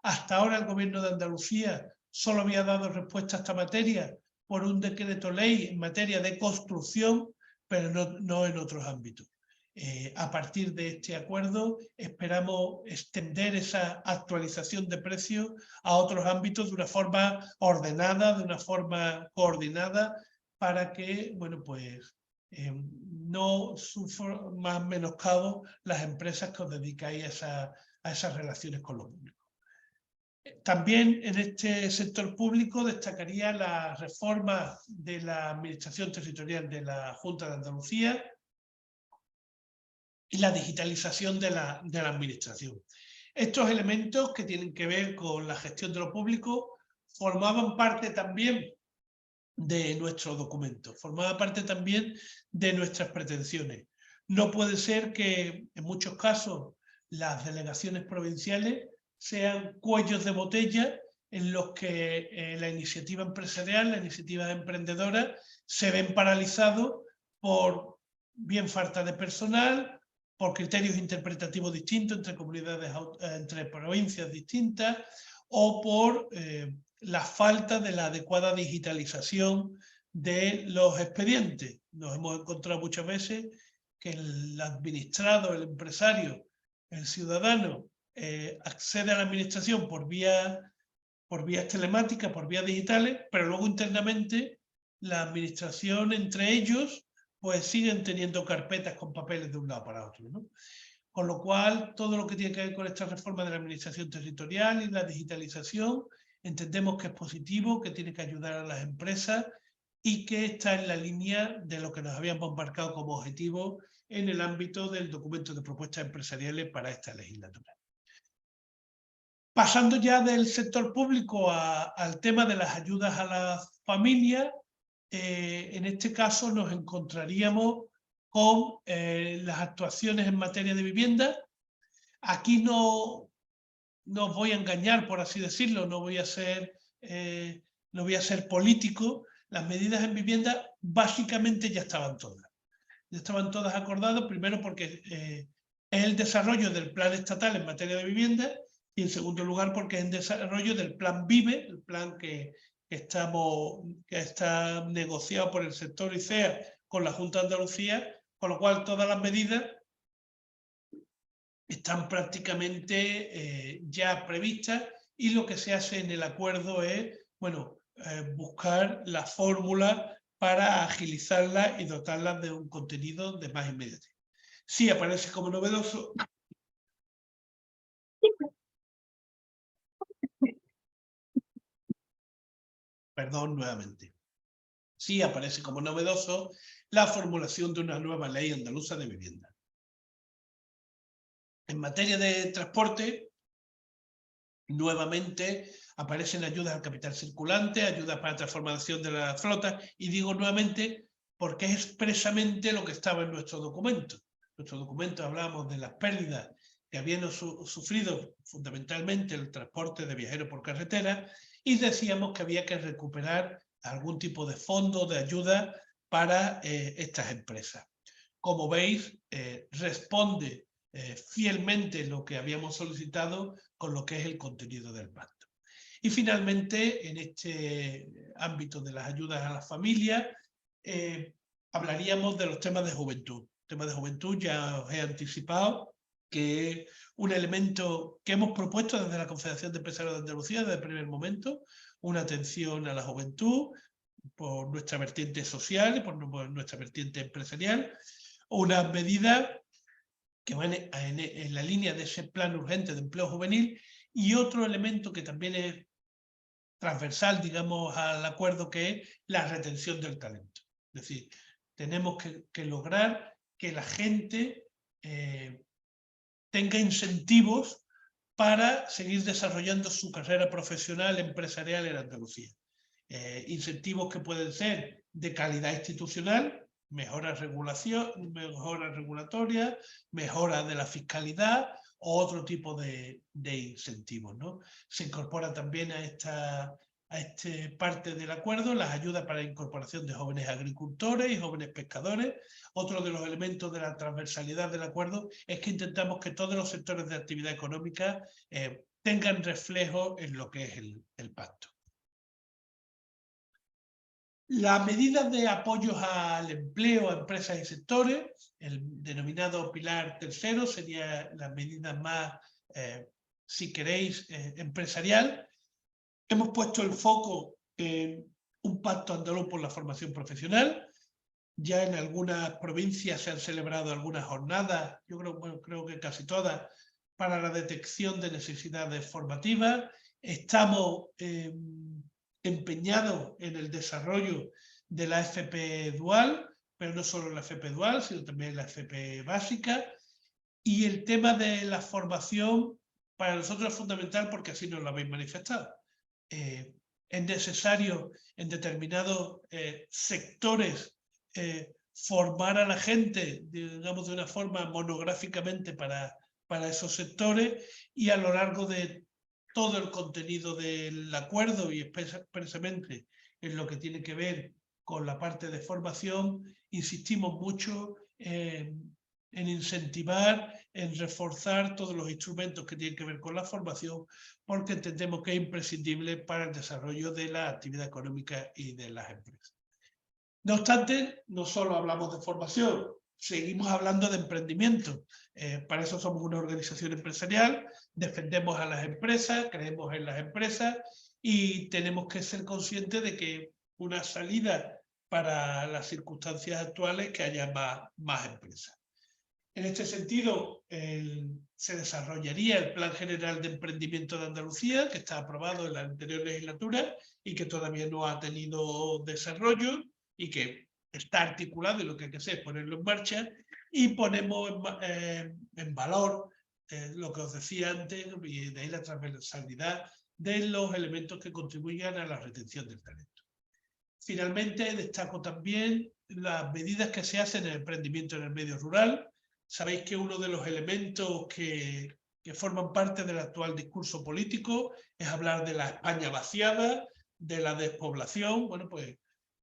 Hasta ahora el Gobierno de Andalucía solo había dado respuesta a esta materia por un decreto ley en materia de construcción, pero no en otros ámbitos. A partir de este acuerdo esperamos extender esa actualización de precios a otros ámbitos de una forma ordenada, de una forma coordinada, para que, bueno, pues no sufran más menoscabo las empresas que os dedicáis a esas relaciones con lo público. También en este sector público destacaría la reforma de la administración territorial de la Junta de Andalucía y la digitalización de la administración. Estos elementos que tienen que ver con la gestión de lo público formaban parte también de nuestro documento, formaba parte también de nuestras pretensiones. No puede ser que en muchos casos las delegaciones provinciales sean cuellos de botella en los que la iniciativa empresarial, la iniciativa emprendedora se ven paralizados por bien falta de personal, por criterios interpretativos distintos entre comunidades, entre provincias distintas, o por la falta de la adecuada digitalización de los expedientes. Nos hemos encontrado muchas veces que el administrado, el empresario, el ciudadano accede a la administración por vías telemáticas, por vías digitales, pero luego internamente la administración entre ellos pues siguen teniendo carpetas con papeles de un lado para otro, ¿no? Con lo cual, todo lo que tiene que ver con esta reforma de la administración territorial y la digitalización, entendemos que es positivo, que tiene que ayudar a las empresas y que está en la línea de lo que nos habíamos marcado como objetivo en el ámbito del documento de propuestas empresariales para esta legislatura. Pasando ya del sector público al tema de las ayudas a las familias, en este caso nos encontraríamos con las actuaciones en materia de vivienda. Aquí no os voy a engañar, por así decirlo, no voy a ser político. Las medidas en vivienda básicamente ya estaban todas. Ya estaban todas acordadas, primero porque es el desarrollo del plan estatal en materia de vivienda, y en segundo lugar porque es el desarrollo del plan VIVE, el plan que está negociado por el sector ICEA con la Junta de Andalucía, con lo cual todas las medidas están prácticamente ya previstas, y lo que se hace en el acuerdo es, bueno, buscar la fórmula para agilizarla y dotarla de un contenido de más inmediatez. Sí aparece como novedoso. Perdón, nuevamente. Sí aparece como novedoso la formulación de una nueva ley andaluza de vivienda. En materia de transporte, nuevamente aparecen ayudas al capital circulante, ayudas para transformación de la flota, y digo nuevamente porque es expresamente lo que estaba en nuestro documento. En nuestro documento hablábamos de las pérdidas que habían sufrido fundamentalmente el transporte de viajeros por carretera, y decíamos que había que recuperar algún tipo de fondo de ayuda para estas empresas. Como veis, responde fielmente lo que habíamos solicitado con lo que es el contenido del pacto. Y finalmente, en este ámbito de las ayudas a las familias, hablaríamos de los temas de juventud. Temas de juventud, ya os he anticipado que es un elemento que hemos propuesto desde la Confederación de Empresarios de Andalucía desde el primer momento, una atención a la juventud por nuestra vertiente social y por nuestra vertiente empresarial, unas medidas que van en la línea de ese plan urgente de empleo juvenil, y otro elemento que también es transversal, digamos, al acuerdo, que es la retención del talento. Es decir, tenemos que lograr que la gente tenga incentivos para seguir desarrollando su carrera profesional, empresarial en Andalucía. Incentivos que pueden ser de calidad institucional, mejora regulatoria, mejora de la fiscalidad o otro tipo de incentivos, ¿no? Se incorpora también a esta parte del acuerdo las ayudas para la incorporación de jóvenes agricultores y jóvenes pescadores. Otro de los elementos de la transversalidad del acuerdo es que intentamos que todos los sectores de actividad económica tengan reflejo en lo que es el pacto. Las medidas de apoyos al empleo a empresas y sectores, el denominado pilar tercero, sería la medida más, si queréis, empresarial. Hemos puesto el foco en un pacto andaluz por la formación profesional. Ya en algunas provincias se han celebrado algunas jornadas, yo creo que casi todas, para la detección de necesidades formativas. Estamos empeñados en el desarrollo de la FP dual, pero no solo la FP dual, sino también la FP básica. Y el tema de la formación para nosotros es fundamental porque así nos lo habéis manifestado. Es necesario en determinados sectores formar a la gente, digamos, de una forma monográficamente para esos sectores, y a lo largo de todo el contenido del acuerdo, y expresamente en lo que tiene que ver con la parte de formación, insistimos mucho en incentivar, en reforzar todos los instrumentos que tienen que ver con la formación, porque entendemos que es imprescindible para el desarrollo de la actividad económica y de las empresas. No obstante, no solo hablamos de formación, seguimos hablando de emprendimiento. Para eso somos una organización empresarial, defendemos a las empresas, creemos en las empresas, y tenemos que ser conscientes de que una salida para las circunstancias actuales es que haya más empresas. En este sentido, se desarrollaría el Plan General de Emprendimiento de Andalucía, que está aprobado en la anterior legislatura y que todavía no ha tenido desarrollo, y que está articulado, y lo que hay que hacer es ponerlo en marcha, y ponemos en valor lo que os decía antes, y de ahí la transversalidad de los elementos que contribuyan a la retención del talento. Finalmente, destaco también las medidas que se hacen en el emprendimiento en el medio rural. Sabéis que uno de los elementos que forman parte del actual discurso político es hablar de la España vaciada, de la despoblación. Bueno, pues,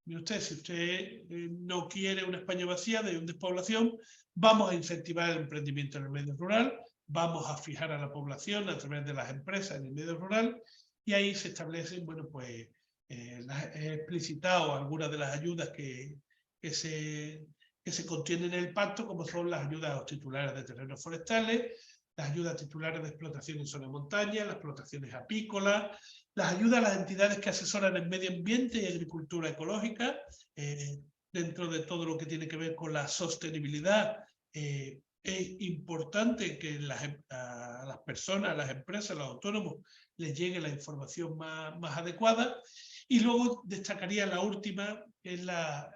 mire usted, si usted no quiere una España vaciada y una despoblación, vamos a incentivar el emprendimiento en el medio rural, vamos a fijar a la población a través de las empresas en el medio rural, y ahí se establecen, bueno, pues, he explicitado algunas de las ayudas que se contienen en el pacto, como son las ayudas a los titulares de terrenos forestales, las ayudas titulares de explotación en zona de montaña, las explotaciones apícolas, las ayudas a las entidades que asesoran en medio ambiente y agricultura ecológica, dentro de todo lo que tiene que ver con la sostenibilidad. Es importante que a las personas, a las empresas, a los autónomos, les llegue la información más adecuada. Y luego destacaría la última, que es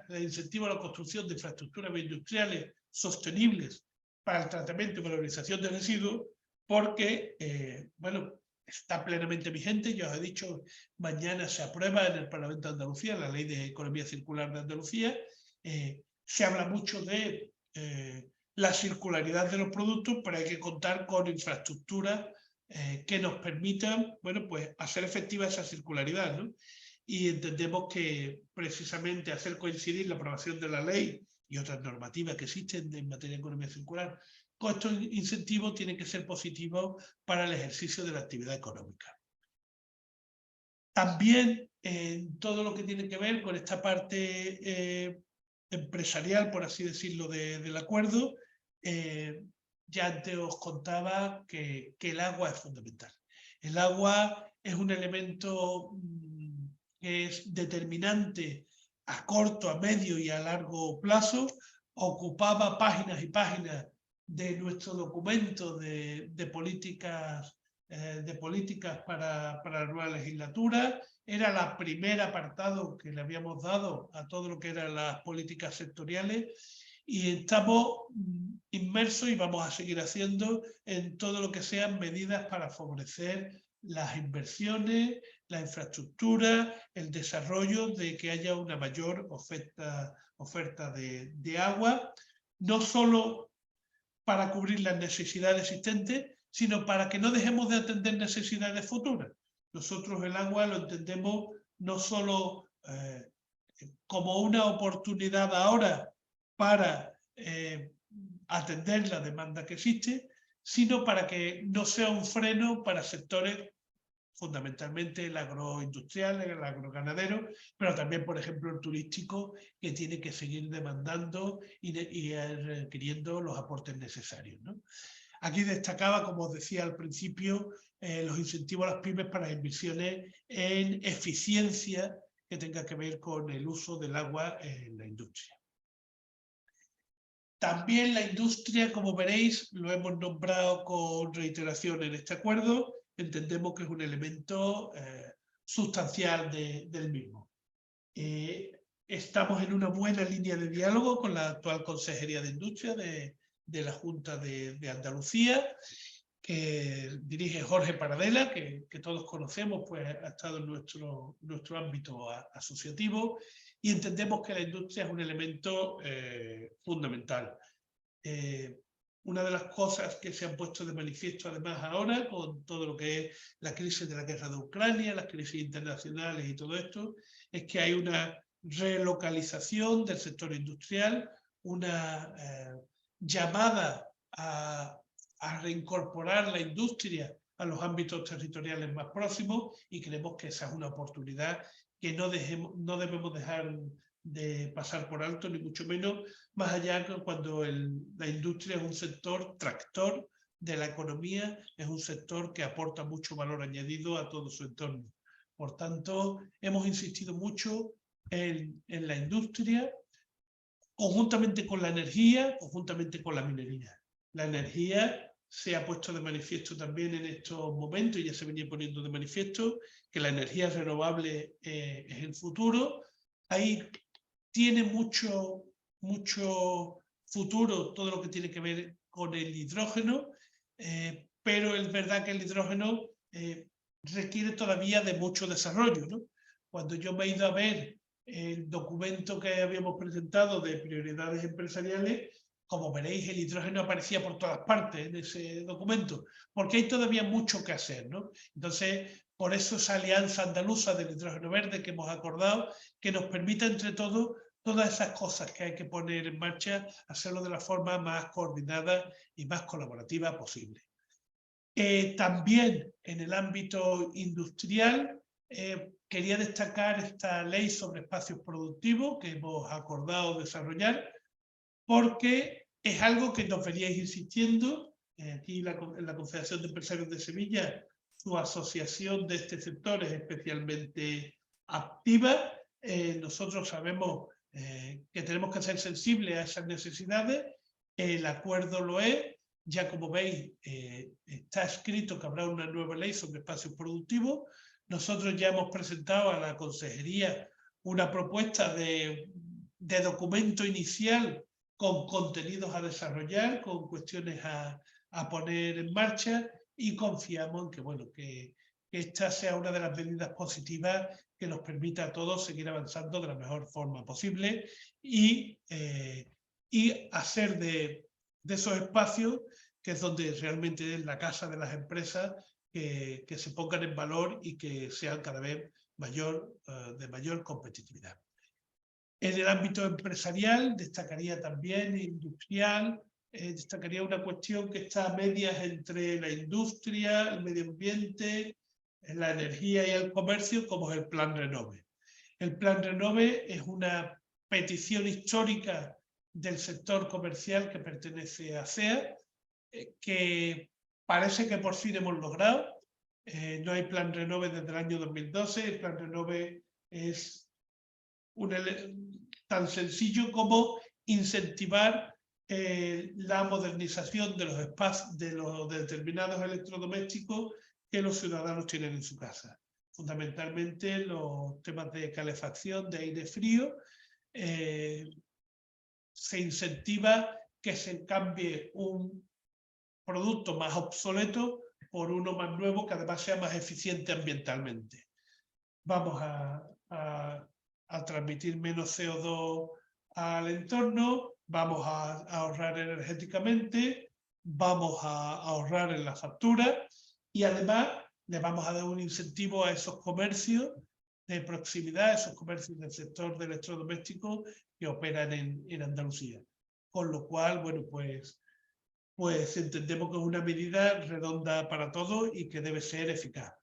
el incentivo a la construcción de infraestructuras industriales sostenibles para el tratamiento y valorización de residuos, porque, bueno, está plenamente vigente. Ya os he dicho, mañana se aprueba en el Parlamento de Andalucía la Ley de Economía Circular de Andalucía. Se habla mucho de la circularidad de los productos, pero hay que contar con infraestructuras que nos permitan, bueno, pues, hacer efectiva esa circularidad, ¿no? Y entendemos que precisamente hacer coincidir la aprobación de la ley y otras normativas que existen en materia de economía circular con estos incentivos tienen que ser positivos para el ejercicio de la actividad económica. También en todo lo que tiene que ver con esta parte empresarial, por así decirlo, del acuerdo, ya antes os contaba que el agua es fundamental. El agua es un elemento que es determinante a corto, a medio y a largo plazo. Ocupaba páginas y páginas de nuestro documento de políticas para la nueva legislatura. Era el primer apartado que le habíamos dado a todo lo que eran las políticas sectoriales, y estamos inmersos y vamos a seguir haciendo en todo lo que sean medidas para favorecer las inversiones, la infraestructura, el desarrollo, de que haya una mayor oferta de agua, no solo para cubrir las necesidades existentes, sino para que no dejemos de atender necesidades futuras. Nosotros el agua lo entendemos no solo como una oportunidad ahora para atender la demanda que existe, sino para que no sea un freno para sectores, fundamentalmente el agroindustrial, el agroganadero, pero también, por ejemplo, el turístico, que tiene que seguir demandando y requiriendo los aportes necesarios, ¿no? Aquí destacaba, como os decía al principio, los incentivos a las pymes para las inversiones en eficiencia que tenga que ver con el uso del agua en la industria. También la industria, como veréis, lo hemos nombrado con reiteración en este acuerdo. Entendemos que es un elemento sustancial del mismo. Estamos en una buena línea de diálogo con la actual Consejería de Industria de la Junta de Andalucía, que dirige Jorge Paradela, que todos conocemos, pues ha estado en nuestro ámbito asociativo, y entendemos que la industria es un elemento fundamental. Una de las cosas que se han puesto de manifiesto además ahora, con todo lo que es la crisis de la guerra de Ucrania, las crisis internacionales y todo esto, es que hay una relocalización del sector industrial, una llamada a reincorporar la industria a los ámbitos territoriales más próximos, y creemos que esa es una oportunidad que no debemos dejar de pasar por alto, ni mucho menos, más allá que cuando la industria es un sector tractor de la economía, es un sector que aporta mucho valor añadido a todo su entorno. Por tanto, hemos insistido mucho en la industria, conjuntamente con la energía, conjuntamente con la minería. La energía se ha puesto de manifiesto también en estos momentos, y ya se venía poniendo de manifiesto, que la energía renovable es el futuro. Ahí tiene mucho futuro todo lo que tiene que ver con el hidrógeno, pero es verdad que el hidrógeno requiere todavía de mucho desarrollo, ¿no? Cuando yo me he ido a ver el documento que habíamos presentado de prioridades empresariales, como veréis, el hidrógeno aparecía por todas partes en ese documento, porque hay todavía mucho que hacer, ¿no? Entonces, por eso esa alianza andaluza del hidrógeno verde que hemos acordado, que nos permita entre todos todas esas cosas que hay que poner en marcha, hacerlo de la forma más coordinada y más colaborativa posible. También en el ámbito industrial, quería destacar esta ley sobre espacios productivos que hemos acordado desarrollar, porque es algo que nos veníais insistiendo. Aquí en la Confederación de Empresarios de Sevilla, su asociación de este sector es especialmente activa. Nosotros sabemos que tenemos que ser sensibles a esas necesidades. El acuerdo lo es. Ya como veis, está escrito que habrá una nueva ley sobre espacios productivos. Nosotros ya hemos presentado a la Consejería una propuesta de documento inicial con contenidos a desarrollar, con cuestiones a poner en marcha, y confiamos en que, bueno, que esta sea una de las medidas positivas que nos permita a todos seguir avanzando de la mejor forma posible y hacer de esos espacios, que es donde realmente es la casa de las empresas, que se pongan en valor y que sean cada vez de mayor competitividad. En el ámbito empresarial destacaría también industrial, destacaría una cuestión que está a medias entre la industria, el medio ambiente, la energía y el comercio, como es el Plan Renove. El Plan Renove es una petición histórica del sector comercial que pertenece a CEA, que parece que por fin hemos logrado. No hay Plan Renove desde el año 2012. El Plan Renove es tan sencillo como incentivar la modernización de los espacios, de los determinados electrodomésticos que los ciudadanos tienen en su casa. Fundamentalmente los temas de calefacción, de aire frío. Se incentiva que se cambie un producto más obsoleto por uno más nuevo, que además sea más eficiente ambientalmente. Vamos a transmitir menos CO2 al entorno, vamos a ahorrar energéticamente, vamos a ahorrar en la factura, y además le vamos a dar un incentivo a esos comercios de proximidad, esos comercios del sector de electrodomésticos que operan en Andalucía. Con lo cual, bueno, pues entendemos que es una medida redonda para todos y que debe ser eficaz.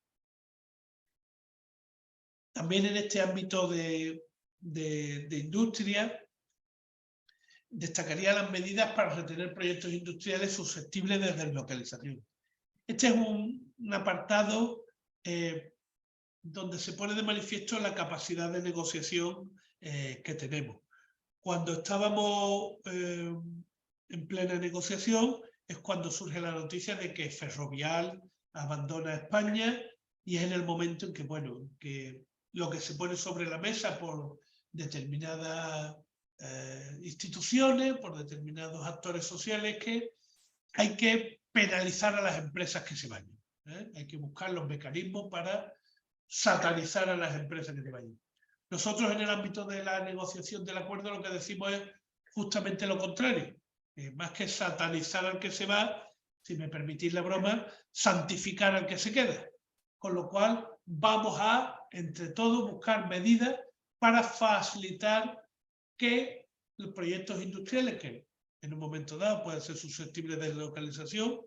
También en este ámbito de industria, destacaría las medidas para retener proyectos industriales susceptibles de deslocalización. Este es un apartado donde se pone de manifiesto la capacidad de negociación que tenemos. Cuando estábamos en plena negociación es cuando surge la noticia de que Ferrovial abandona España, y es en el momento en que, bueno, que lo que se pone sobre la mesa por determinadas instituciones, por determinados actores sociales, que hay que penalizar a las empresas que se vayan. Hay que buscar los mecanismos para satanizar a las empresas que se vayan. Nosotros en el ámbito de la negociación del acuerdo lo que decimos es justamente lo contrario. Más que satanizar al que se va, si me permitís la broma, santificar al que se queda. Con lo cual vamos a, entre todos, buscar medidas para facilitar que los proyectos industriales, que en un momento dado pueden ser susceptibles de deslocalización,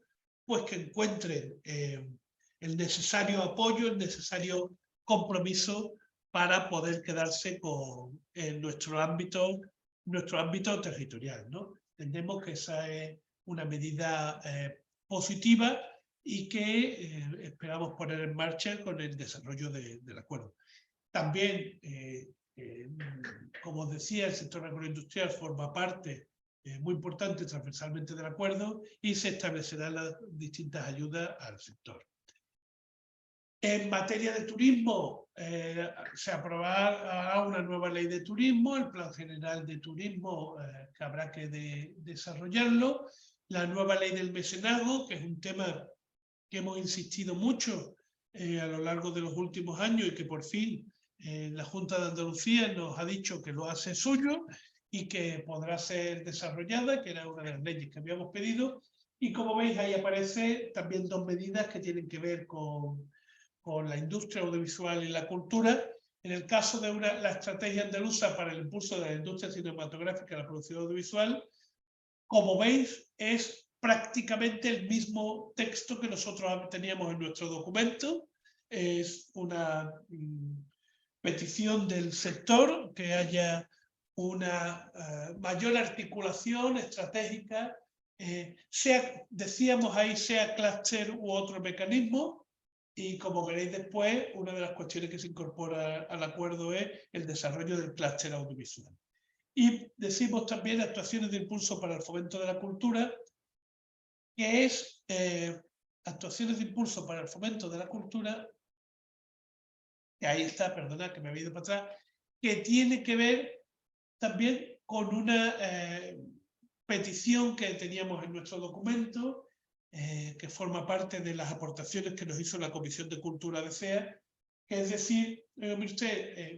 pues que encuentren el necesario apoyo, el necesario compromiso para poder quedarse en nuestro ámbito territorial, ¿no? Entendemos que esa es una medida positiva y que esperamos poner en marcha con el desarrollo del acuerdo. También, como os decía, el sector agroindustrial forma parte muy importante transversalmente del acuerdo, y se establecerán las distintas ayudas al sector. En materia de turismo, se aprobará una nueva ley de turismo, el Plan General de Turismo, que habrá que desarrollarlo, la nueva ley del mecenazgo, que es un tema que hemos insistido mucho a lo largo de los últimos años y que por fin la Junta de Andalucía nos ha dicho que lo hace suyo y que podrá ser desarrollada, que era una de las leyes que habíamos pedido. Y como veis, ahí aparece también 2 medidas que tienen que ver con la industria audiovisual y la cultura. En el caso de la estrategia andaluza para el impulso de la industria cinematográfica y la producción audiovisual, como veis, es prácticamente el mismo texto que nosotros teníamos en nuestro documento. Es una petición del sector que haya una mayor articulación estratégica, decíamos ahí, sea clúster u otro mecanismo, y como veréis después, una de las cuestiones que se incorpora al acuerdo es el desarrollo del clúster audiovisual. Y decimos también actuaciones de impulso para el fomento de la cultura, que es actuaciones de impulso para el fomento de la cultura, que ahí está, perdonad que me he ido para atrás, que tiene que ver también con una petición que teníamos en nuestro documento, que forma parte de las aportaciones que nos hizo la Comisión de Cultura de CEA, que es decir,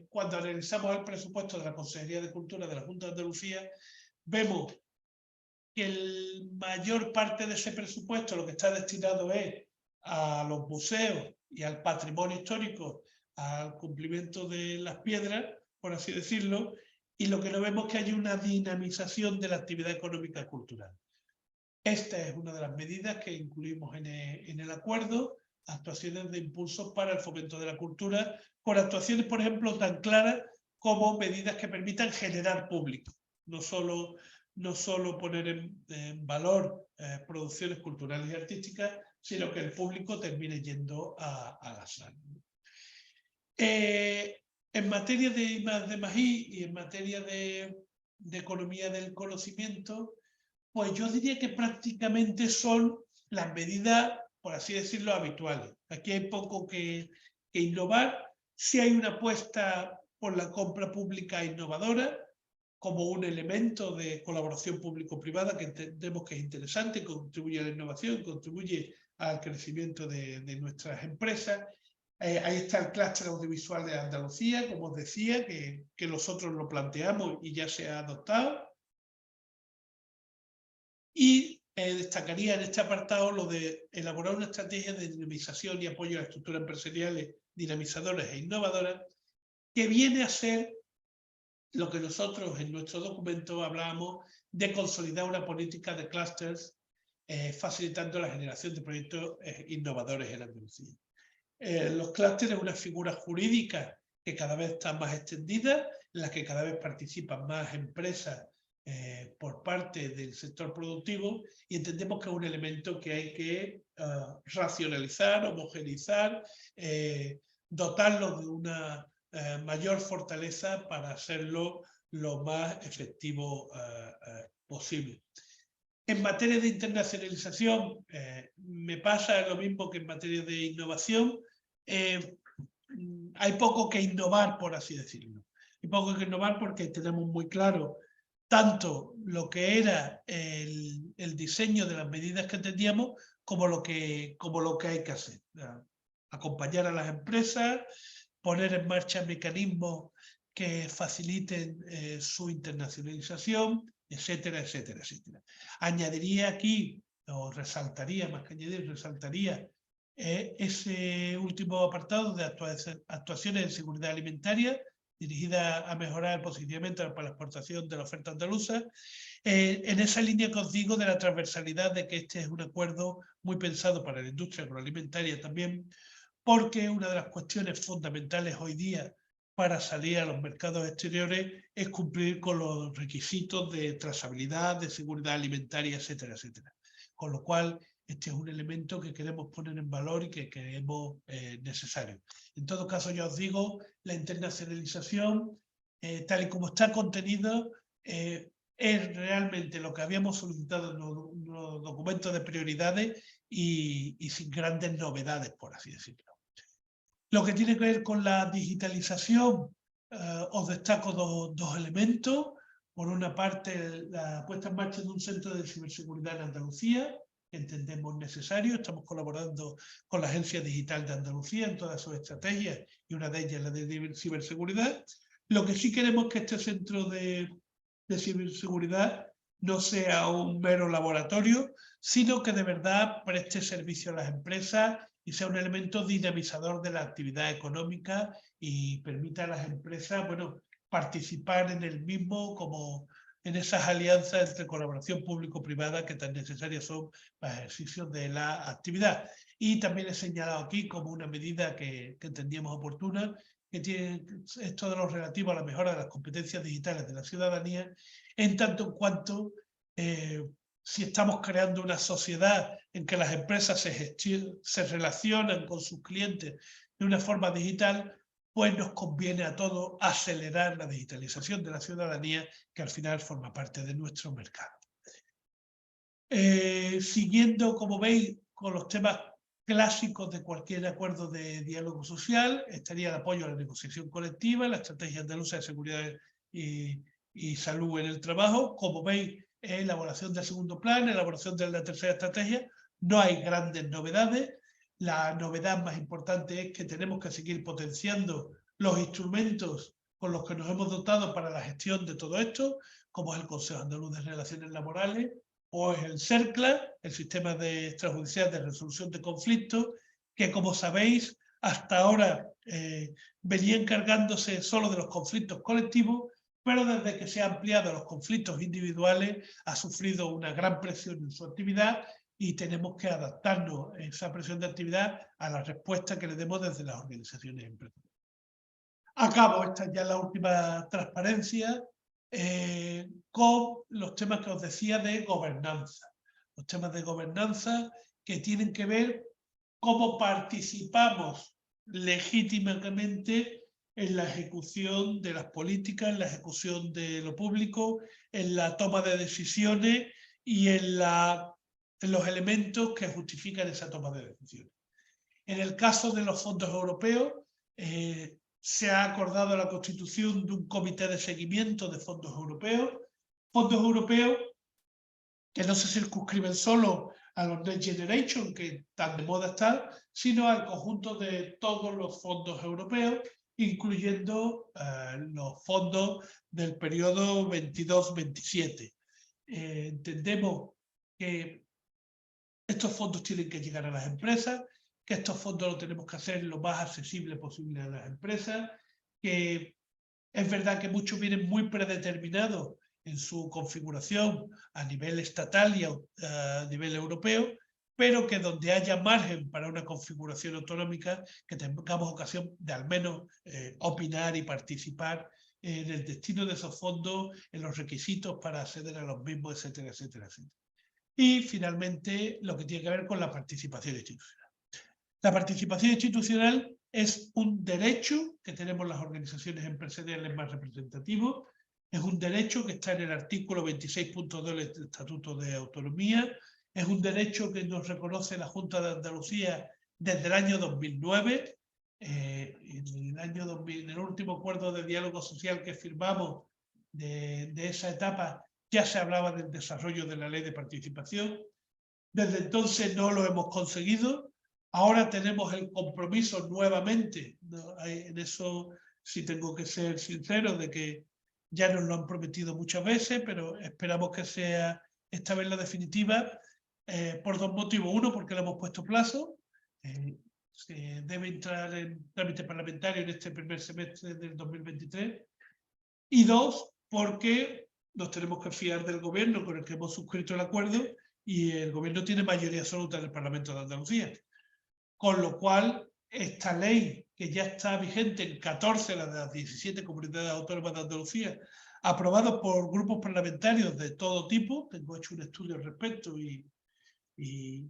cuando analizamos el presupuesto de la Consejería de Cultura de la Junta de Andalucía, vemos que la mayor parte de ese presupuesto lo que está destinado es a los museos y al patrimonio histórico, al cumplimiento de las piedras, por así decirlo, y lo que no vemos es que hay una dinamización de la actividad económica cultural. Esta es una de las medidas que incluimos en el acuerdo, actuaciones de impulso para el fomento de la cultura, con actuaciones, por ejemplo, tan claras como medidas que permitan generar público, no solo poner en valor producciones culturales y artísticas, sino que el público termine yendo a la sala. En materia de I+D+I y en materia de economía del conocimiento, pues yo diría que prácticamente son las medidas, por así decirlo, habituales. Aquí hay poco que innovar. Sí hay una apuesta por la compra pública innovadora como un elemento de colaboración público-privada que entendemos que es interesante, contribuye a la innovación, contribuye al crecimiento de nuestras empresas. Ahí está el clúster audiovisual de Andalucía, como os decía, que nosotros lo planteamos y ya se ha adoptado. Y destacaría en este apartado lo de elaborar una estrategia de dinamización y apoyo a las estructuras empresariales dinamizadoras e innovadoras, que viene a ser lo que nosotros en nuestro documento hablábamos de consolidar una política de clústeres, facilitando la generación de proyectos innovadores en Andalucía. Los clústeres es una figura jurídica que cada vez está más extendida, en la que cada vez participan más empresas por parte del sector productivo, y entendemos que es un elemento que hay que racionalizar, homogeneizar, dotarlo de una mayor fortaleza para hacerlo lo más efectivo posible. En materia de internacionalización, me pasa lo mismo que en materia de innovación. Hay poco que innovar, por así decirlo. Hay poco que innovar porque tenemos muy claro tanto lo que era el diseño de las medidas que teníamos como lo que hay que hacer. Acompañar a las empresas, poner en marcha mecanismos que faciliten su internacionalización, etcétera, etcétera, etcétera. Añadiría aquí, o resaltaría, más que añadir, resaltaría ese último apartado de actuaciones en seguridad alimentaria, dirigida a mejorar el posicionamiento para la exportación de la oferta andaluza, en esa línea que os digo de la transversalidad, de que este es un acuerdo muy pensado para la industria agroalimentaria también, porque una de las cuestiones fundamentales hoy día para salir a los mercados exteriores es cumplir con los requisitos de trazabilidad, de seguridad alimentaria, etcétera, etcétera. Con lo cual, este es un elemento que queremos poner en valor y que creemos necesario. En todo caso, ya os digo, la internacionalización, tal y como está contenido, es realmente lo que habíamos solicitado en los documentos de prioridades y sin grandes novedades, por así decirlo. Lo que tiene que ver con la digitalización, os destaco dos elementos. Por una parte, la puesta en marcha de un centro de ciberseguridad en Andalucía, que entendemos necesario. Estamos colaborando con la Agencia Digital de Andalucía en todas sus estrategias y una de ellas es la de ciberseguridad. Lo que sí queremos es que este centro de ciberseguridad no sea un mero laboratorio, sino que de verdad preste servicio a las empresas y sea un elemento dinamizador de la actividad económica y permita a las empresas, bueno, participar en el mismo, como en esas alianzas entre colaboración público-privada que tan necesarias son para el ejercicio de la actividad. Y también he señalado aquí como una medida que entendíamos oportuna, que es todo lo relativo a la mejora de las competencias digitales de la ciudadanía, en tanto en cuanto si estamos creando una sociedad en que las empresas se relacionan con sus clientes de una forma digital, pues nos conviene a todos acelerar la digitalización de la ciudadanía, que al final forma parte de nuestro mercado. Siguiendo, como veis, con los temas clásicos de cualquier acuerdo de diálogo social, estaría el apoyo a la negociación colectiva, la estrategia andaluza de seguridad y salud en el trabajo. Como veis, elaboración del segundo plan, elaboración de la tercera estrategia. No hay grandes novedades. La novedad más importante es que tenemos que seguir potenciando los instrumentos con los que nos hemos dotado para la gestión de todo esto, como es el Consejo Andaluz de Relaciones Laborales, o es el CERCLA, el Sistema Extrajudicial de Resolución de Conflictos, que, como sabéis, hasta ahora venía encargándose solo de los conflictos colectivos, pero desde que se ha ampliado a los conflictos individuales ha sufrido una gran presión en su actividad y tenemos que adaptarnos a esa presión de actividad a la respuesta que le demos desde las organizaciones empresariales. Acabo, esta ya es la última transparencia, con los temas que os decía de gobernanza. Los temas de gobernanza que tienen que ver cómo participamos legítimamente en la ejecución de las políticas, en la ejecución de lo público, en la toma de decisiones y en los elementos que justifican esa toma de decisiones. En el caso de los fondos europeos, se ha acordado la constitución de un comité de seguimiento de fondos europeos que no se circunscriben solo a los Next Generation, que tan de moda están, sino al conjunto de todos los fondos europeos, incluyendo los fondos del periodo 22-27. Entendemos que estos fondos tienen que llegar a las empresas, que estos fondos lo tenemos que hacer lo más accesible posible a las empresas, que es verdad que muchos vienen muy predeterminados en su configuración a nivel estatal y a nivel europeo, pero que donde haya margen para una configuración autonómica, que tengamos ocasión de al menos opinar y participar en el destino de esos fondos, en los requisitos para acceder a los mismos, etcétera, etcétera, etcétera. Y finalmente, lo que tiene que ver con la participación institucional. La participación institucional es un derecho que tenemos las organizaciones empresariales más representativos, es un derecho que está en el artículo 26.2 del Estatuto de Autonomía, es un derecho que nos reconoce la Junta de Andalucía desde el año 2009, en el último acuerdo de diálogo social que firmamos de esa etapa ya se hablaba del desarrollo de la ley de participación. Desde entonces no lo hemos conseguido. Ahora tenemos el compromiso nuevamente, ¿no? En eso sí tengo que ser sincero, de que ya nos lo han prometido muchas veces, pero esperamos que sea esta vez la definitiva, por dos motivos. Uno, porque le hemos puesto plazo. Se debe entrar en trámite parlamentario en este primer semestre del 2023. Y dos, porque nos tenemos que fiar del gobierno con el que hemos suscrito el acuerdo y el gobierno tiene mayoría absoluta en el Parlamento de Andalucía. Con lo cual, esta ley, que ya está vigente en 14 de las 17 comunidades autónomas de Andalucía, aprobada por grupos parlamentarios de todo tipo, tengo hecho un estudio al respecto y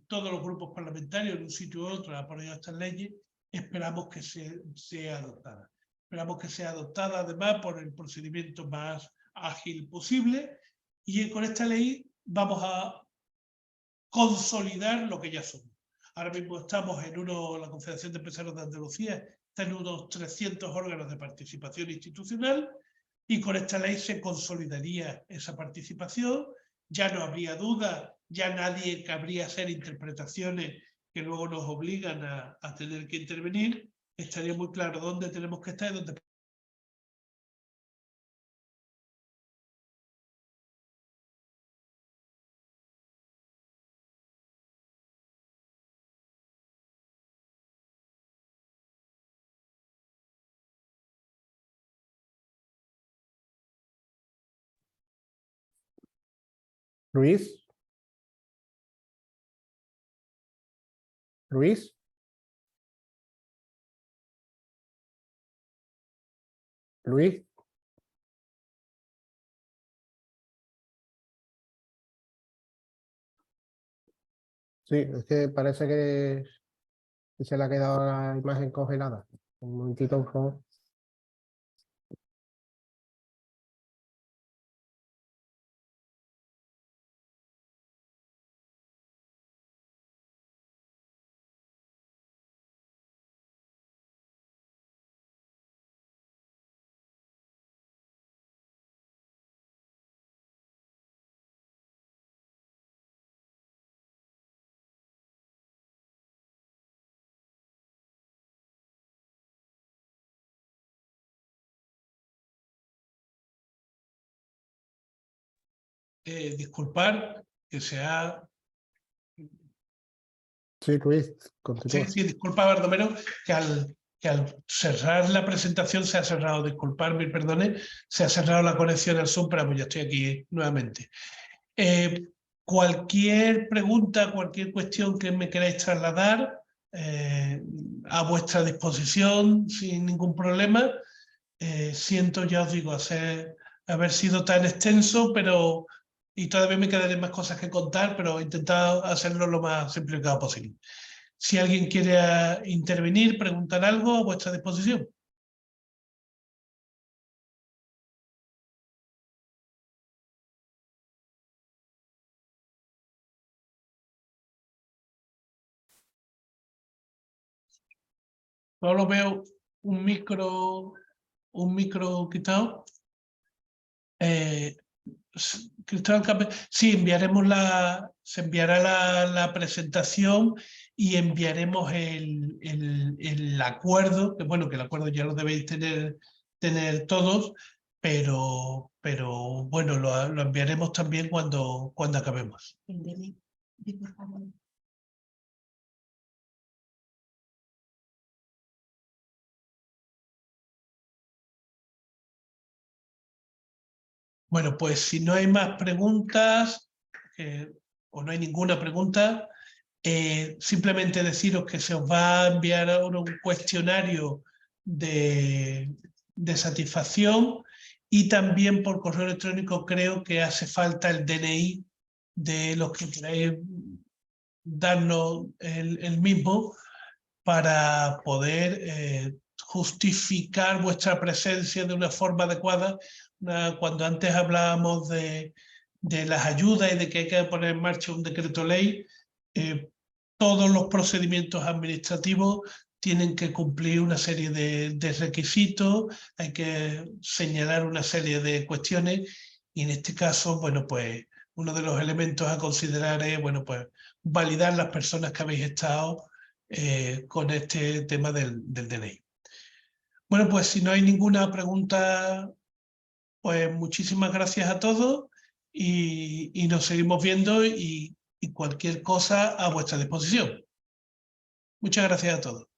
todos los grupos parlamentarios en un sitio u otro han apoyado estas leyes, esperamos que sea adoptada. Esperamos que sea adoptada además por el procedimiento más ágil posible y con esta ley vamos a consolidar lo que ya somos. Ahora mismo estamos en la Confederación de Empresarios de Andalucía está en unos 300 órganos de participación institucional y con esta ley se consolidaría esa participación, ya no habría duda ya nadie cabría hacer interpretaciones que luego nos obligan a tener que intervenir. Estaría muy claro dónde tenemos que estar y dónde. Luis. Luis. Luis. Sí, es que parece que se le ha quedado la imagen congelada. Un momentito, por favor. Disculpar que sea. Sí, Luis, continúa. Sí, disculpa, Bardomero, que al cerrar la presentación se ha cerrado, disculparme, perdone, se ha cerrado la conexión al Zoom, pero pues ya estoy aquí nuevamente. Cualquier pregunta, cualquier cuestión que me queráis trasladar, a vuestra disposición sin ningún problema. Siento, ya os digo, haber sido tan extenso, pero y todavía me quedarán más cosas que contar, pero he intentado hacerlo lo más simplificado posible. Si alguien quiere intervenir, preguntar algo, a vuestra disposición. Solo veo un micro quitado. Cristóbal, sí, se enviará la presentación y enviaremos el acuerdo, que bueno, que el acuerdo ya lo debéis tener todos, pero bueno, lo enviaremos también cuando acabemos. Bueno, pues si no hay más preguntas, o no hay ninguna pregunta, simplemente deciros que se os va a enviar ahora un cuestionario de satisfacción y también por correo electrónico creo que hace falta el DNI de los que queráis darnos el mismo para poder justificar vuestra presencia de una forma adecuada. Cuando antes hablábamos de las ayudas y de que hay que poner en marcha un decreto ley, todos los procedimientos administrativos tienen que cumplir una serie de requisitos, hay que señalar una serie de cuestiones y en este caso, bueno, pues uno de los elementos a considerar es, bueno, pues validar las personas que habéis estado con este tema del DNI. Bueno, pues si no hay ninguna pregunta, pues muchísimas gracias a todos y nos seguimos viendo y cualquier cosa a vuestra disposición. Muchas gracias a todos.